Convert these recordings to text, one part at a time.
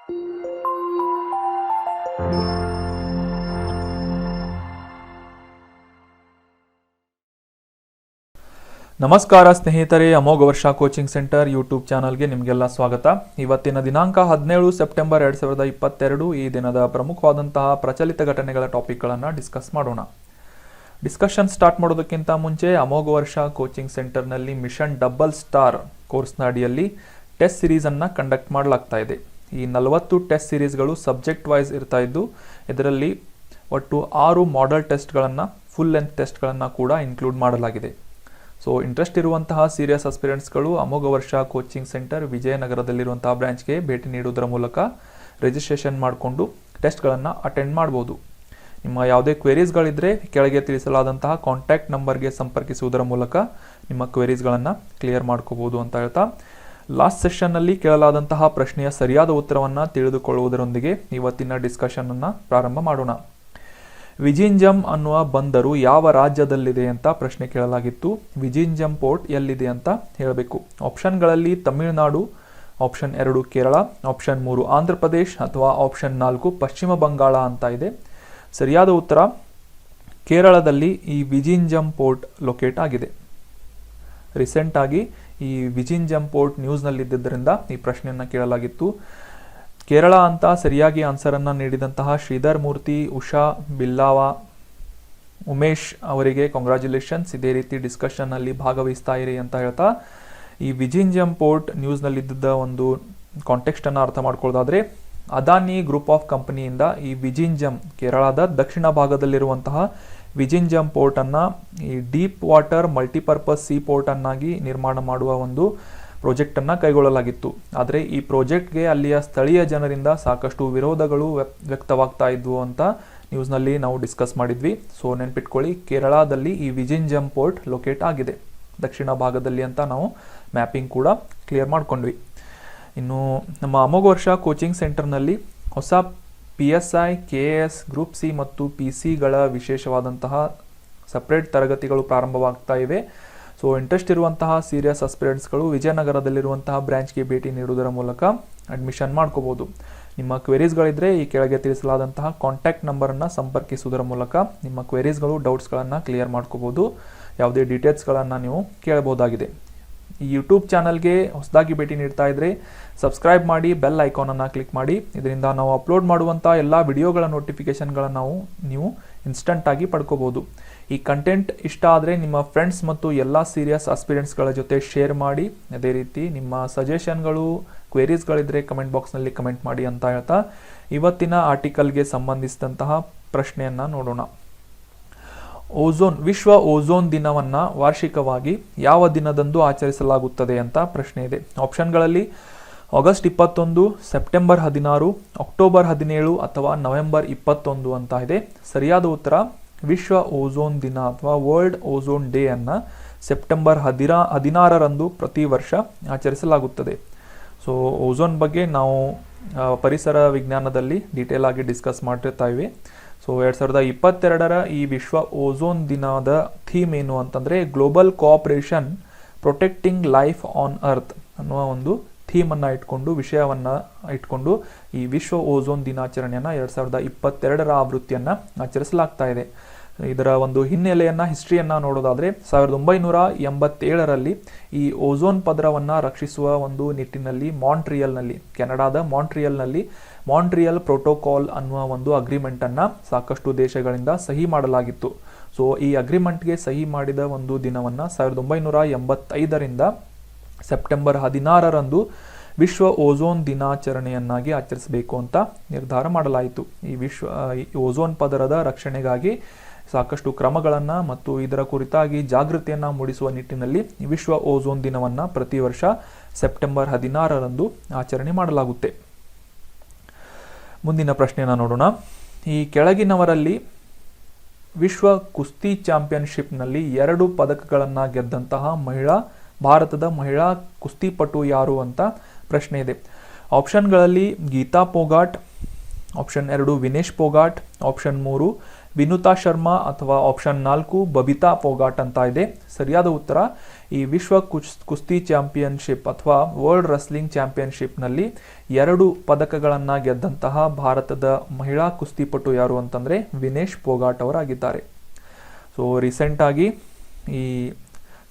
ನಮಸ್ಕಾರ ಸ್ನೇಹಿತರೆ, ಅಮೋಘ ವರ್ಷ ಕೋಚಿಂಗ್ ಸೆಂಟರ್ ಯೂಟ್ಯೂಬ್ ಚಾನಲ್ಗೆ ನಿಮಗೆಲ್ಲ ಸ್ವಾಗತ. ಇವತ್ತಿನ ದಿನಾಂಕ 17 ಸೆಪ್ಟೆಂಬರ್ 2022. ಈ ದಿನದ ಪ್ರಮುಖವಾದಂತಹ ಪ್ರಚಲಿತ ಘಟನೆಗಳ ಟಾಪಿಕ್ಗಳನ್ನು ಡಿಸ್ಕಸ್ ಮಾಡೋಣ. ಡಿಸ್ಕಷನ್ ಸ್ಟಾರ್ಟ್ ಮಾಡೋದಕ್ಕಿಂತ ಮುಂಚೆ ಅಮೋಘ ವರ್ಷ ಕೋಚಿಂಗ್ ಸೆಂಟರ್ನಲ್ಲಿ ಮಿಷನ್ ಡಬಲ್ ಸ್ಟಾರ್ ಕೋರ್ಸ್ನ ಅಡಿಯಲ್ಲಿ ಟೆಸ್ಟ್ ಸಿರೀಸನ್ನು ಕಂಡಕ್ಟ್ ಮಾಡಲಾಗ್ತಾ ಇದೆ. ಈ 40 ಟೆಸ್ಟ್ ಸಿರೀಸ್ಗಳು ಸಬ್ಜೆಕ್ಟ್ ವೈಸ್ ಇರ್ತಾ ಇದ್ದು, ಇದರಲ್ಲಿ ಒಟ್ಟು 6 ಮಾಡೆಲ್ ಟೆಸ್ಟ್ಗಳನ್ನು, ಫುಲ್ ಲೆಂತ್ ಟೆಸ್ಟ್ಗಳನ್ನು ಕೂಡ ಇನ್ಕ್ಲೂಡ್ ಮಾಡಲಾಗಿದೆ. ಸೊ ಇಂಟ್ರೆಸ್ಟ್ ಇರುವಂತಹ ಸೀರಿಯಸ್ ಆಸ್ಪಿರೆಂಟ್ಸ್ಗಳು ಅಮೋಘ ವರ್ಷ ಕೋಚಿಂಗ್ ಸೆಂಟರ್ ವಿಜಯನಗರದಲ್ಲಿರುವಂತಹ ಬ್ರಾಂಚ್ಗೆ ಭೇಟಿ ನೀಡುವುದರ ಮೂಲಕ ರಿಜಿಸ್ಟ್ರೇಷನ್ ಮಾಡಿಕೊಂಡು ಟೆಸ್ಟ್ಗಳನ್ನು ಅಟೆಂಡ್ ಮಾಡ್ಬೋದು. ನಿಮ್ಮ ಯಾವುದೇ ಕ್ವೆರೀಸ್ಗಳಿದ್ದರೆ ಕೆಳಗೆ ತಿಳಿಸಲಾದಂತಹ ಕಾಂಟ್ಯಾಕ್ಟ್ ನಂಬರ್ಗೆ ಸಂಪರ್ಕಿಸುವುದರ ಮೂಲಕ ನಿಮ್ಮ ಕ್ವೆರೀಸ್ಗಳನ್ನು ಕ್ಲಿಯರ್ ಮಾಡ್ಕೋಬೋದು ಅಂತ ಹೇಳ್ತಾ, ಲಾಸ್ಟ್ ಸೆಷನ್ನಲ್ಲಿ ಕೇಳಲಾದಂತಹ ಪ್ರಶ್ನೆಯ ಸರಿಯಾದ ಉತ್ತರವನ್ನು ತಿಳಿದುಕೊಳ್ಳುವುದರೊಂದಿಗೆ ಇವತ್ತಿನ ಡಿಸ್ಕಷನನ್ನು ಪ್ರಾರಂಭ ಮಾಡೋಣ. ವಿಜಿಂಜಮ್ ಅನ್ನುವ ಬಂದರು ಯಾವ ರಾಜ್ಯದಲ್ಲಿದೆ ಅಂತ ಪ್ರಶ್ನೆ ಕೇಳಲಾಗಿತ್ತು. ವಿಜಿಂಜಮ್ ಪೋರ್ಟ್ ಎಲ್ಲಿದೆ ಅಂತ ಹೇಳಬೇಕು. ಆಪ್ಷನ್ಗಳಲ್ಲಿ ತಮಿಳುನಾಡು, ಆಪ್ಷನ್ 2 ಕೇರಳ, ಆಪ್ಷನ್ 3 ಆಂಧ್ರ ಪ್ರದೇಶ್ ಅಥವಾ ಆಪ್ಷನ್ 4 ಪಶ್ಚಿಮ ಬಂಗಾಳ ಅಂತ ಇದೆ. ಸರಿಯಾದ ಉತ್ತರ ಕೇರಳದಲ್ಲಿ ಈ ವಿಜಿಂಜಮ್ ಪೋರ್ಟ್ ಲೊಕೇಟ್ ಆಗಿದೆ. ರೀಸೆಂಟ್ ಆಗಿ ಈ ವಿಜಿಂಜಮ್ ಪೋರ್ಟ್ ನ್ಯೂಸ್ನಲ್ಲಿದ್ದರಿಂದ ಈ ಪ್ರಶ್ನೆಯನ್ನು ಕೇಳಲಾಗಿತ್ತು. ಕೇರಳ ಅಂತ ಸರಿಯಾಗಿ ಆನ್ಸರನ್ನು ನೀಡಿದಂತಹ ಶ್ರೀಧರ್ ಮೂರ್ತಿ, ಉಷಾ ಬಿಲ್ಲಾವ, ಉಮೇಶ್ ಅವರಿಗೆ ಕಾಂಗ್ರ್ಯಾಚುಲೇಷನ್ಸ್. ಇದೇ ರೀತಿ ಡಿಸ್ಕಷನ್ನಲ್ಲಿ ಭಾಗವಹಿಸ್ತಾ ಇರಿ ಅಂತ ಹೇಳ್ತಾ, ಈ ವಿಜಿಂಜಮ್ ಪೋರ್ಟ್ ನ್ಯೂಸ್ನಲ್ಲಿದ್ದ ಒಂದು ಕಾಂಟೆಕ್ಸ್ಟನ್ನು ಅರ್ಥ ಮಾಡ್ಕೊಳ್ಳೋದಾದರೆ, ಅದಾನಿ ಗ್ರೂಪ್ ಆಫ್ ಕಂಪನಿಯಿಂದ ಈ ವಿಜಿಂಜಮ್, ಕೇರಳದ ದಕ್ಷಿಣ ಭಾಗದಲ್ಲಿರುವಂತಹ ವಿಜಿಂಜಮ್ ಪೋರ್ಟನ್ನು ಈ ಡೀಪ್ ವಾಟರ್ ಮಲ್ಟಿಪರ್ಪಸ್ ಸೀ ಪೋರ್ಟನ್ನಾಗಿ ನಿರ್ಮಾಣ ಮಾಡುವ ಒಂದು ಪ್ರಾಜೆಕ್ಟನ್ನು ಕೈಗೊಳ್ಳಲಾಗಿತ್ತು. ಆದರೆ ಈ ಪ್ರಾಜೆಕ್ಟ್ಗೆ ಅಲ್ಲಿಯ ಸ್ಥಳೀಯ ಜನರಿಂದ ಸಾಕಷ್ಟು ವಿರೋಧಗಳು ವ್ಯಕ್ತವಾಗ್ತಾ ಇದ್ವು ಅಂತ ನ್ಯೂಸ್ನಲ್ಲಿ ನಾವು ಡಿಸ್ಕಸ್ ಮಾಡಿದ್ವಿ. ಸೊ ನೆನ್ಪಿಟ್ಕೊಳ್ಳಿ, ಕೇರಳದಲ್ಲಿ ಈ ವಿಜಿಂಜಮ್ ಪೋರ್ಟ್ ಲೊಕೇಟ್ ಆಗಿದೆ, ದಕ್ಷಿಣ ಭಾಗದಲ್ಲಿ ಅಂತ ನಾವು ಮ್ಯಾಪಿಂಗ್ ಕೂಡ ಕ್ಲಿಯರ್ ಮಾಡ್ಕೊಂಡ್ವಿ. ಇನ್ನು ನಮ್ಮ ಅಮೋಘ ವರ್ಷ ಕೋಚಿಂಗ್ ಸೆಂಟರ್ನಲ್ಲಿ ಹೊಸ PSI, KS, ಗ್ರೂಪ್ ಸಿ ಮತ್ತು PC ಗಳ ವಿಶೇಷವಾದಂತಹ ಸಪ್ರೇಟ್ ತರಗತಿಗಳು ಪ್ರಾರಂಭವಾಗ್ತಾ ಇವೆ. ಸೊ ಇಂಟ್ರೆಸ್ಟ್ ಇರುವಂತಹ ಸೀರಿಯಸ್ ಆಸ್ಪಿರೆಂಟ್ಸ್ಗಳು ವಿಜಯನಗರದಲ್ಲಿರುವಂತಹ ಬ್ರಾಂಚ್ಗೆ ಭೇಟಿ ನೀಡುವುದರ ಮೂಲಕ ಅಡ್ಮಿಷನ್ ಮಾಡ್ಕೋಬೋದು. ನಿಮ್ಮ ಕ್ವೆರೀಸ್ಗಳಿದ್ದರೆ ಈ ಕೆಳಗೆ ತಿಳಿಸಲಾದಂತಹ ಕಾಂಟ್ಯಾಕ್ಟ್ ನಂಬರನ್ನು ಸಂಪರ್ಕಿಸುವುದರ ಮೂಲಕ ನಿಮ್ಮ ಕ್ವೆರೀಸ್ಗಳು, ಡೌಟ್ಸ್ಗಳನ್ನು ಕ್ಲಿಯರ್ ಮಾಡ್ಕೋಬೋದು. ಯಾವುದೇ ಡೀಟೇಲ್ಸ್ಗಳನ್ನು ನೀವು ಕೇಳಬಹುದಾಗಿದೆ. ಈ ಯೂಟ್ಯೂಬ್ ಚಾನಲ್ಗೆ ಹೊಸದಾಗಿ ಭೇಟಿ ನೀಡ್ತಾ ಇದ್ದರೆ ಸಬ್ಸ್ಕ್ರೈಬ್ ಮಾಡಿ, ಬೆಲ್ ಐಕಾನನ್ನು ಕ್ಲಿಕ್ ಮಾಡಿ. ಇದರಿಂದ ನಾವು ಅಪ್ಲೋಡ್ ಮಾಡುವಂಥ ಎಲ್ಲ ವಿಡಿಯೋಗಳ ನೋಟಿಫಿಕೇಷನ್ಗಳನ್ನು ನೀವು ಇನ್ಸ್ಟಂಟಾಗಿ ಪಡ್ಕೋಬೋದು. ಈ ಕಂಟೆಂಟ್ ಇಷ್ಟ ಆದರೆ ನಿಮ್ಮ ಫ್ರೆಂಡ್ಸ್ ಮತ್ತು ಎಲ್ಲ ಸೀರಿಯಸ್ ಆಸ್ಪಿರೆಂಟ್ಸ್ಗಳ ಜೊತೆ ಶೇರ್ ಮಾಡಿ. ಅದೇ ರೀತಿ ನಿಮ್ಮ ಸಜೆಷನ್ಗಳು, ಕ್ವೆರೀಸ್ಗಳಿದ್ದರೆ ಕಮೆಂಟ್ ಬಾಕ್ಸ್ನಲ್ಲಿ ಕಮೆಂಟ್ ಮಾಡಿ ಅಂತ ಹೇಳ್ತಾ, ಇವತ್ತಿನ ಆರ್ಟಿಕಲ್ಗೆ ಸಂಬಂಧಿಸಿದಂತಹ ಪ್ರಶ್ನೆಯನ್ನು ನೋಡೋಣ. ವಿಶ್ವ ಓಝೋನ್ ದಿನವನ್ನು ವಾರ್ಷಿಕವಾಗಿ ಯಾವ ದಿನದಂದು ಆಚರಿಸಲಾಗುತ್ತದೆ ಅಂತ ಪ್ರಶ್ನೆ ಇದೆ. ಆಪ್ಷನ್ಗಳಲ್ಲಿ ಆಗಸ್ಟ್ 21, ಸೆಪ್ಟೆಂಬರ್ 16, ಅಕ್ಟೋಬರ್ 17 ಅಥವಾ ನವೆಂಬರ್ 21 ಅಂತ ಇದೆ. ಸರಿಯಾದ ಉತ್ತರ ವಿಶ್ವ ಓಝೋನ್ ದಿನ ಅಥವಾ ವರ್ಲ್ಡ್ ಓಝೋನ್ ಡೇ ಅನ್ನು ಸೆಪ್ಟೆಂಬರ್ 16ರಂದು ಪ್ರತಿ ವರ್ಷ ಆಚರಿಸಲಾಗುತ್ತದೆ. ಸೊ ಓಝೋನ್ ಬಗ್ಗೆ ನಾವು ಪರಿಸರ ವಿಜ್ಞಾನದಲ್ಲಿ ಡೀಟೇಲ್ ಆಗಿ ಡಿಸ್ಕಸ್ ಮಾಡಿರ್ತಾ ಇವೆ. ಸೊ 2022ರ ಈ ವಿಶ್ವ ಓಝೋನ್ ದಿನದ ಥೀಮ್ ಏನು ಅಂತಂದರೆ, global cooperation protecting life on earth ಅನ್ನುವ ಒಂದು ಥೀಮನ್ನು ಇಟ್ಕೊಂಡು, ವಿಷಯವನ್ನು ಇಟ್ಕೊಂಡು ಈ ವಿಶ್ವ ಓಝೋನ್ ದಿನಾಚರಣೆಯನ್ನು 2022ರ ಆವೃತ್ತಿಯನ್ನು ಆಚರಿಸಲಾಗ್ತಾ ಇದೆ. ಇದರ ಒಂದು ಹಿನ್ನೆಲೆಯನ್ನು, ಹಿಸ್ಟ್ರಿಯನ್ನು ನೋಡೋದಾದರೆ 1987ರಲ್ಲಿ ಈ ಓಝೋನ್ ಪದರವನ್ನು ರಕ್ಷಿಸುವ ಒಂದು ನಿಟ್ಟಿನಲ್ಲಿ ಮಾಂಟ್ರಿಯಲ್ನಲ್ಲಿ, ಕೆನಡಾದ ಮಾಂಟ್ರಿಯಲ್ನಲ್ಲಿ ಮಾಂಟ್ರಿಯಲ್ ಪ್ರೋಟೋಕಾಲ್ ಅನ್ನುವ ಒಂದು ಅಗ್ರಿಮೆಂಟನ್ನು ಸಾಕಷ್ಟು ದೇಶಗಳಿಂದ ಸಹಿ ಮಾಡಲಾಗಿತ್ತು. ಸೊ ಈ ಅಗ್ರಿಮೆಂಟ್ಗೆ ಸಹಿ ಮಾಡಿದ ಒಂದು ದಿನವನ್ನು 1985ರಿಂದ ಸೆಪ್ಟೆಂಬರ್ 16ರಂದು ವಿಶ್ವ ಓಝೋನ್ ದಿನಾಚರಣೆಯನ್ನಾಗಿ ಆಚರಿಸಬೇಕು ಅಂತ ನಿರ್ಧಾರ ಮಾಡಲಾಯಿತು. ಈ ಓಝೋನ್ ಪದರದ ರಕ್ಷಣೆಗಾಗಿ ಸಾಕಷ್ಟು ಕ್ರಮಗಳನ್ನು ಮತ್ತು ಇದರ ಕುರಿತಾಗಿ ಜಾಗೃತಿಯನ್ನು ಮೂಡಿಸುವ ನಿಟ್ಟಿನಲ್ಲಿ ವಿಶ್ವ ಓಝೋನ್ ದಿನವನ್ನು ಪ್ರತಿ ವರ್ಷ ಸೆಪ್ಟೆಂಬರ್ 16ರಂದು ಆಚರಣೆ ಮಾಡಲಾಗುತ್ತೆ. ಮುಂದಿನ ಪ್ರಶ್ನೆಯನ್ನು ನೋಡೋಣ. ಈ ಕೆಳಗಿನವರಲ್ಲಿ ವಿಶ್ವ ಕುಸ್ತಿ ಚಾಂಪಿಯನ್ಶಿಪ್ನಲ್ಲಿ 2 ಪದಕಗಳನ್ನು ಗೆದ್ದಂತಹ ಭಾರತದ ಮಹಿಳಾ ಕುಸ್ತಿಪಟು ಯಾರು ಅಂತ ಪ್ರಶ್ನೆ ಇದೆ. ಆಪ್ಷನ್ಗಳಲ್ಲಿ ಗೀತಾ ಪೋಗಾಟ್, ಆಪ್ಷನ್ 2 ವಿನೇಶ್ ಪೋಗಾಟ್, ಆಪ್ಷನ್ 3 ವಿನುತಾ ಶರ್ಮಾ ಅಥವಾ ಆಪ್ಷನ್ 4 ಬಬಿತಾ ಫೋಗಾಟ್ ಅಂತ ಇದೆ. ಸರಿಯಾದ ಉತ್ತರ ಈ ವಿಶ್ವ ಕುಸ್ತಿ ಚಾಂಪಿಯನ್ಶಿಪ್ ಅಥವಾ ವರ್ಲ್ಡ್ ರೆಸ್ಲಿಂಗ್ ಚಾಂಪಿಯನ್ಶಿಪ್ನಲ್ಲಿ 2 ಪದಕಗಳನ್ನು ಗೆದ್ದಂತಹ ಭಾರತದ ಮಹಿಳಾ ಕುಸ್ತಿಪಟು ಯಾರು ಅಂತಂದರೆ ವಿನೇಶ್ ಫೋಗಾಟ್ ಅವರಾಗಿದ್ದಾರೆ. ಸೊ ರೀಸೆಂಟಾಗಿ ಈ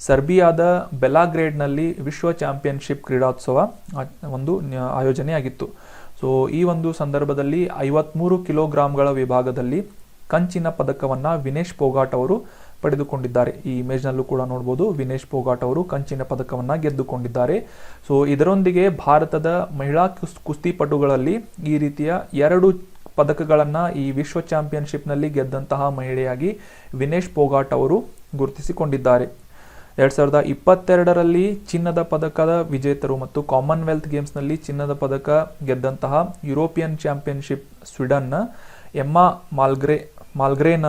ಸರ್ಬಿಯಾದ ಬೆಲಾಗ್ರೇಡ್ನಲ್ಲಿ ವಿಶ್ವ ಚಾಂಪಿಯನ್ಶಿಪ್ ಕ್ರೀಡೋತ್ಸವ ಒಂದು ಆಯೋಜನೆಯಾಗಿತ್ತು. ಸೊ ಈ ಒಂದು ಸಂದರ್ಭದಲ್ಲಿ 53 ಕಿಲೋಗ್ರಾಂಗಳ ವಿಭಾಗದಲ್ಲಿ ಕಂಚಿನ ಪದಕವನ್ನು ವಿನೇಶ್ ಫೋಗಾಟ್ ಅವರು ಪಡೆದುಕೊಂಡಿದ್ದಾರೆ. ಈ ಇಮೇಜ್ನಲ್ಲೂ ಕೂಡ ನೋಡ್ಬೋದು, ವಿನೇಶ್ ಫೋಗಾಟ್ ಅವರು ಕಂಚಿನ ಪದಕವನ್ನು ಗೆದ್ದುಕೊಂಡಿದ್ದಾರೆ. ಸೊ ಇದರೊಂದಿಗೆ ಭಾರತದ ಮಹಿಳಾ ಕುಸ್ತಿಪಟುಗಳಲ್ಲಿ ಈ ರೀತಿಯ 2 ಪದಕಗಳನ್ನು ಈ ವಿಶ್ವ ಚಾಂಪಿಯನ್ಶಿಪ್ನಲ್ಲಿ ಗೆದ್ದಂತಹ ಮಹಿಳೆಯಾಗಿ ವಿನೇಶ್ ಫೋಗಾಟ್ ಅವರು ಗುರುತಿಸಿಕೊಂಡಿದ್ದಾರೆ. 2022ರಲ್ಲಿ ಚಿನ್ನದ ಪದಕದ ವಿಜೇತರು ಮತ್ತು ಕಾಮನ್ವೆಲ್ತ್ ಗೇಮ್ಸ್ನಲ್ಲಿ ಚಿನ್ನದ ಪದಕ ಗೆದ್ದಂತಹ ಯುರೋಪಿಯನ್ ಚಾಂಪಿಯನ್ಶಿಪ್ ಸ್ವೀಡನ್ನ ಎಮ್ಮಾ ಮಾಲ್ಗ್ರೇನ್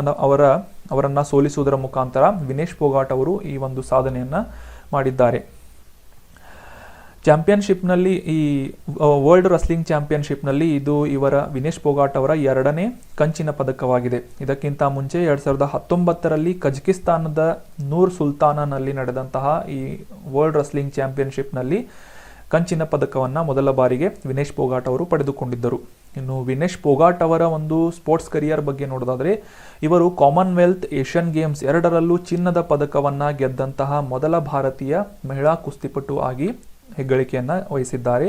ಅವರನ್ನು ಸೋಲಿಸುವುದರ ಮುಖಾಂತರ ವಿನೇಶ್ ಫೋಗಾಟ್ ಅವರು ಈ ಒಂದು ಸಾಧನೆಯನ್ನು ಮಾಡಿದ್ದಾರೆ. ಚಾಂಪಿಯನ್ಶಿಪ್ನಲ್ಲಿ ಈ ವರ್ಲ್ಡ್ ರೆಸ್ಲಿಂಗ್ ಚಾಂಪಿಯನ್ಶಿಪ್ನಲ್ಲಿ ಇದು ವಿನೇಶ್ ಫೋಗಾಟ್ ಅವರ 2ನೇ ಕಂಚಿನ ಪದಕವಾಗಿದೆ. ಇದಕ್ಕಿಂತ ಮುಂಚೆ 2019ರಲ್ಲಿ ಕಜಕಿಸ್ತಾನದ ನೂರ್ ಸುಲ್ತಾನನಲ್ಲಿ ನಡೆದಂತಹ ಈ ವರ್ಲ್ಡ್ ರೆಸ್ಲಿಂಗ್ ಚಾಂಪಿಯನ್ಶಿಪ್ನಲ್ಲಿ ಕಂಚಿನ ಪದಕವನ್ನು ಮೊದಲ ಬಾರಿಗೆ ವಿನೇಶ್ ಫೋಗಾಟ್ ಅವರು ಪಡೆದುಕೊಂಡಿದ್ದರು. ಇನ್ನು ವಿನೇಶ್ ಫೋಗಾಟ್ ಅವರ ಒಂದು ಸ್ಪೋರ್ಟ್ಸ್ ಕರಿಯರ್ ಬಗ್ಗೆ ನೋಡೋದಾದರೆ ಇವರು ಕಾಮನ್ವೆಲ್ತ್, ಏಷ್ಯನ್ ಗೇಮ್ಸ್ 2ರಲ್ಲೂ ಚಿನ್ನದ ಪದಕವನ್ನು ಗೆದ್ದಂತಹ ಮೊದಲ ಭಾರತೀಯ ಮಹಿಳಾ ಕುಸ್ತಿಪಟು ಆಗಿ ಹೆಗ್ಗಳಿಕೆಯನ್ನು ವಹಿಸಿದ್ದಾರೆ.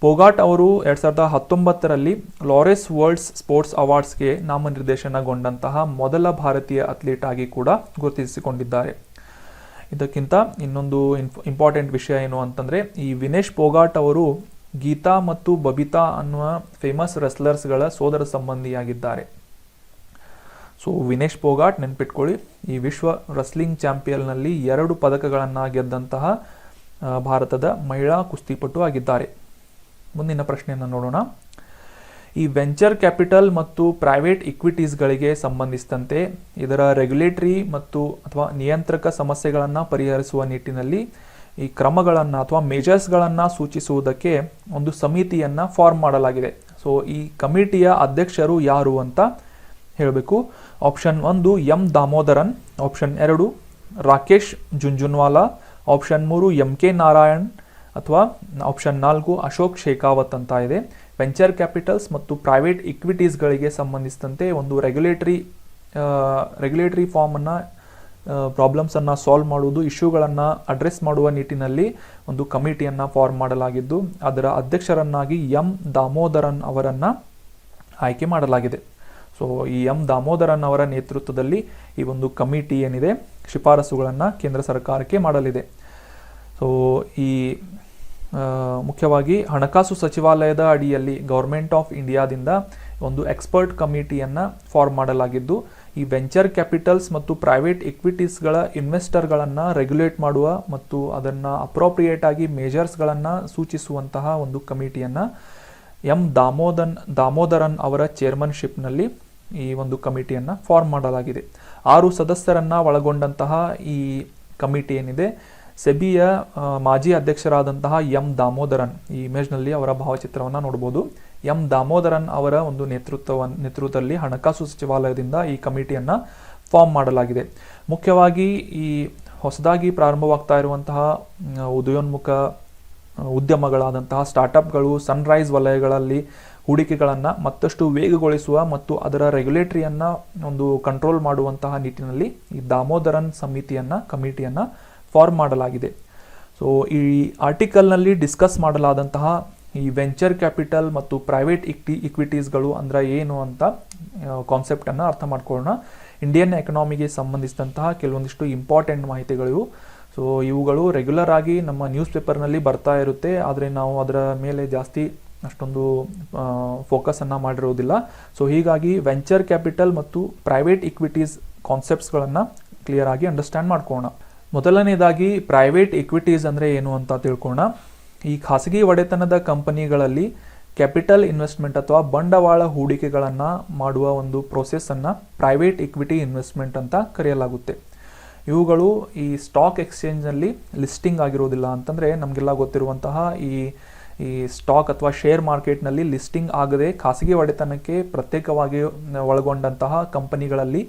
ಫೋಗಾಟ್ ಅವರು 2019ರಲ್ಲಿ ಲಾರೆಸ್ ವರ್ಲ್ಡ್ಸ್ ಸ್ಪೋರ್ಟ್ಸ್ ಅವಾರ್ಡ್ಸ್ಗೆ ನಾಮನಿರ್ದೇಶನಗೊಂಡಂತಹ ಮೊದಲ ಭಾರತೀಯ ಅಥ್ಲೀಟ್ ಆಗಿ ಕೂಡ ಗುರುತಿಸಿಕೊಂಡಿದ್ದಾರೆ. ಇದಕ್ಕಿಂತ ಇನ್ನೊಂದು ಇಂಪಾರ್ಟೆಂಟ್ ವಿಷಯ ಏನು ಅಂತಂದರೆ ಈ ವಿನೇಶ್ ಫೋಗಾಟ್ ಅವರು ಗೀತಾ ಮತ್ತು ಬಬಿತಾ ಅನ್ನುವ ಫೇಮಸ್ ರೆಸ್ಲರ್ಸ್ಗಳ ಸೋದರ ಸಂಬಂಧಿಯಾಗಿದ್ದಾರೆ. ಸೊ ವಿನೇಶ್ ಫೋಗಾಟ್ ನೆನ್ಪಿಟ್ಕೊಳ್ಳಿ, ಈ ವಿಶ್ವ ರೆಸ್ಲಿಂಗ್ ಚಾಂಪಿಯನ್ನಲ್ಲಿ 2 ಪದಕಗಳನ್ನು ಗೆದ್ದಂತಹ ಭಾರತದ ಮಹಿಳಾ ಕುಸ್ತಿಪಟು ಆಗಿದ್ದಾರೆ. ಮುಂದಿನ ಪ್ರಶ್ನೆಯನ್ನು ನೋಡೋಣ. ಈ ವೆಂಚರ್ ಕ್ಯಾಪಿಟಲ್ ಮತ್ತು ಪ್ರೈವೇಟ್ ಇಕ್ವಿಟೀಸ್ಗಳಿಗೆ ಸಂಬಂಧಿಸಿದಂತೆ ಇದರ ರೆಗ್ಯುಲೇಟರಿ ಮತ್ತು ಅಥವಾ ನಿಯಂತ್ರಕ ಸಮಸ್ಯೆಗಳನ್ನು ಪರಿಹರಿಸುವ ನಿಟ್ಟಿನಲ್ಲಿ ಈ ಕ್ರಮಗಳನ್ನು ಅಥವಾ ಮೇಜರ್ಸ್ಗಳನ್ನು ಸೂಚಿಸುವುದಕ್ಕೆ ಒಂದು ಸಮಿತಿಯನ್ನು ಫಾರ್ಮ್ ಮಾಡಲಾಗಿದೆ. ಸೊ ಈ ಕಮಿಟಿಯ ಅಧ್ಯಕ್ಷರು ಯಾರು ಅಂತ ಹೇಳಬೇಕು. Option 1 M Damodaran, option 2 Rakesh Jhunjhunwala, option 3 MK Narayan ಅಥವಾ ಆಪ್ಷನ್ 4 ಅಶೋಕ್ ಶೇಖಾವತ್ ಅಂತ ಇದೆ. ವೆಂಚರ್ ಕ್ಯಾಪಿಟಲ್ಸ್ ಮತ್ತು ಪ್ರೈವೇಟ್ ಇಕ್ವಿಟೀಸ್ಗಳಿಗೆ ಸಂಬಂಧಿಸಿದಂತೆ ಒಂದು ರೆಗ್ಯುಲೇಟರಿ ಫಾರ್ಮನ್ನು ಪ್ರಾಬ್ಲಮ್ಸನ್ನು ಸಾಲ್ವ್ ಮಾಡುವುದು, ಇಶ್ಯೂಗಳನ್ನು ಅಡ್ರೆಸ್ ಮಾಡುವ ನಿಟ್ಟಿನಲ್ಲಿ ಒಂದು ಕಮಿಟಿಯನ್ನು ಫಾರ್ಮ್ ಮಾಡಲಾಗಿದ್ದು ಅದರ ಅಧ್ಯಕ್ಷರನ್ನಾಗಿ ಎಂ ದಾಮೋದರನ್ ಅವರನ್ನು ಆಯ್ಕೆ ಮಾಡಲಾಗಿದೆ. ಸೊ ಈ ಎಂ ದಾಮೋದರನ್ ಅವರ ನೇತೃತ್ವದಲ್ಲಿ ಈ ಒಂದು ಕಮಿಟಿ ಏನಿದೆ ಶಿಫಾರಸುಗಳನ್ನು ಕೇಂದ್ರ ಸರ್ಕಾರಕ್ಕೆ ಮಾಡಲಿದೆ. ಸೊ ಈ ಮುಖ್ಯವಾಗಿ ಹಣಕಾಸು ಸಚಿವಾಲಯದ ಅಡಿಯಲ್ಲಿ ಗೌರ್ಮೆಂಟ್ ಆಫ್ ಇಂಡಿಯಾದಿಂದ ಒಂದು ಎಕ್ಸ್ಪರ್ಟ್ ಕಮಿಟಿಯನ್ನು ಫಾರ್ಮ್ ಮಾಡಲಾಗಿದ್ದು ಈ ವೆಂಚರ್ ಕ್ಯಾಪಿಟಲ್ಸ್ ಮತ್ತು ಪ್ರೈವೇಟ್ ಇಕ್ವಿಟೀಸ್ಗಳ ಇನ್ವೆಸ್ಟರ್ಗಳನ್ನು ರೆಗ್ಯುಲೇಟ್ ಮಾಡುವ ಮತ್ತು ಅದನ್ನು ಅಪ್ರೋಪ್ರಿಯೇಟ್ ಆಗಿ ಮೇಜರ್ಸ್ಗಳನ್ನು ಸೂಚಿಸುವಂತಹ ಒಂದು ಕಮಿಟಿಯನ್ನು ಎಂ ದಾಮೋದರನ್ ಅವರ ಚೇರ್ಮನ್ಶಿಪ್ನಲ್ಲಿ ಈ ಒಂದು ಕಮಿಟಿಯನ್ನು ಫಾರ್ಮ್ ಮಾಡಲಾಗಿದೆ. 6 ಸದಸ್ಯರನ್ನು ಒಳಗೊಂಡಂತಹ ಈ ಕಮಿಟಿ ಏನಿದೆ ಸೆಬಿಯ ಮಾಜಿ ಅಧ್ಯಕ್ಷರಾದಂತಹ ಎಂ ದಾಮೋದರನ್, ಈ ಇಮೇಜ್ನಲ್ಲಿ ಅವರ ಭಾವಚಿತ್ರವನ್ನು ನೋಡ್ಬೋದು. ಎಂ ದಾಮೋದರನ್ ಅವರ ಒಂದು ನೇತೃತ್ವದಲ್ಲಿ ಹಣಕಾಸು ಸಚಿವಾಲಯದಿಂದ ಈ ಕಮಿಟಿಯನ್ನು ಫಾರ್ಮ್ ಮಾಡಲಾಗಿದೆ. ಮುಖ್ಯವಾಗಿ ಈ ಹೊಸದಾಗಿ ಪ್ರಾರಂಭವಾಗ್ತಾ ಇರುವಂತಹ ಉದಯೋನ್ಮುಖ ಉದ್ಯಮಗಳಾದಂತಹ ಸ್ಟಾರ್ಟಪ್ಗಳು, ಸನ್ರೈಸ್ ವಲಯಗಳಲ್ಲಿ ಹೂಡಿಕೆಗಳನ್ನು ಮತ್ತಷ್ಟು ವೇಗಗೊಳಿಸುವ ಮತ್ತು ಅದರ ರೆಗ್ಯುಲೇಟರಿಯನ್ನು ಒಂದು ಕಂಟ್ರೋಲ್ ಮಾಡುವಂತಹ ನಿಟ್ಟಿನಲ್ಲಿ ಈ ದಾಮೋದರನ್ ಕಮಿಟಿಯನ್ನು ಫಾರ್ಮ್ ಮಾಡಲಾಗಿದೆ. ಸೊ ಈ ಆರ್ಟಿಕಲ್ನಲ್ಲಿ ಡಿಸ್ಕಸ್ ಮಾಡಲಾದಂತಹ ಈ ವೆಂಚರ್ ಕ್ಯಾಪಿಟಲ್ ಮತ್ತು ಪ್ರೈವೇಟ್ ಇಕ್ವಿಟೀಸ್ಗಳು ಅಂದರೆ ಏನು ಅಂತ ಕಾನ್ಸೆಪ್ಟನ್ನು ಅರ್ಥ ಮಾಡ್ಕೊಳ್ಳೋಣ. ಇಂಡಿಯನ್ ಎಕನಾಮಿಗೆ ಸಂಬಂಧಿಸಿದಂತಹ ಕೆಲವೊಂದಿಷ್ಟು ಇಂಪಾರ್ಟೆಂಟ್ ಮಾಹಿತಿಗಳು. ಸೊ ಇವುಗಳು ರೆಗ್ಯುಲರ್ ಆಗಿ ನಮ್ಮ ನ್ಯೂಸ್ ಪೇಪರ್ನಲ್ಲಿ ಬರ್ತಾ ಇರುತ್ತೆ, ಆದರೆ ನಾವು ಅದರ ಮೇಲೆ ಜಾಸ್ತಿ ಅಷ್ಟೊಂದು ಫೋಕಸನ್ನು ಮಾಡಿರೋದಿಲ್ಲ. ಸೊ ಹೀಗಾಗಿ ವೆಂಚರ್ ಕ್ಯಾಪಿಟಲ್ ಮತ್ತು ಪ್ರೈವೇಟ್ ಇಕ್ವಿಟೀಸ್ ಕಾನ್ಸೆಪ್ಟ್ಸ್ಗಳನ್ನು ಕ್ಲಿಯರ್ ಆಗಿ ಅಂಡರ್ಸ್ಟ್ಯಾಂಡ್ ಮಾಡ್ಕೊಳ್ಳೋಣ. ಮೊದಲನೇದಾಗಿ ಪ್ರೈವೇಟ್ ಇಕ್ವಿಟೀಸ್ ಅಂದರೆ ಏನು ಅಂತ ತಿಳ್ಕೊಳ್ಳೋಣ. ಈ ಖಾಸಗಿ ಒಡೆತನದ ಕಂಪನಿಗಳಲ್ಲಿ ಕ್ಯಾಪಿಟಲ್ ಇನ್ವೆಸ್ಟ್ಮೆಂಟ್ ಅಥವಾ ಬಂಡವಾಳ ಹೂಡಿಕೆಗಳನ್ನು ಮಾಡುವ ಒಂದು ಪ್ರೋಸೆಸ್ಸನ್ನು ಪ್ರೈವೇಟ್ ಇಕ್ವಿಟಿ ಇನ್ವೆಸ್ಟ್ಮೆಂಟ್ ಅಂತ ಕರೆಯಲಾಗುತ್ತೆ. ಇವುಗಳು ಈ ಸ್ಟಾಕ್ ಎಕ್ಸ್ಚೇಂಜ್ನಲ್ಲಿ ಲಿಸ್ಟಿಂಗ್ ಆಗಿರೋದಿಲ್ಲ. ಅಂತಂದರೆ ನಮಗೆಲ್ಲ ಗೊತ್ತಿರುವಂತಹ ಈ ಈ ಸ್ಟಾಕ್ ಅಥವಾ ಶೇರ್ ಮಾರ್ಕೆಟ್ನಲ್ಲಿ ಲಿಸ್ಟಿಂಗ್ ಆಗದೆ ಖಾಸಗಿ ಒಡೆತನಕ್ಕೆ ಪ್ರತ್ಯೇಕವಾಗಿ ಒಳಗೊಂಡಂತಹ ಕಂಪನಿಗಳಲ್ಲಿ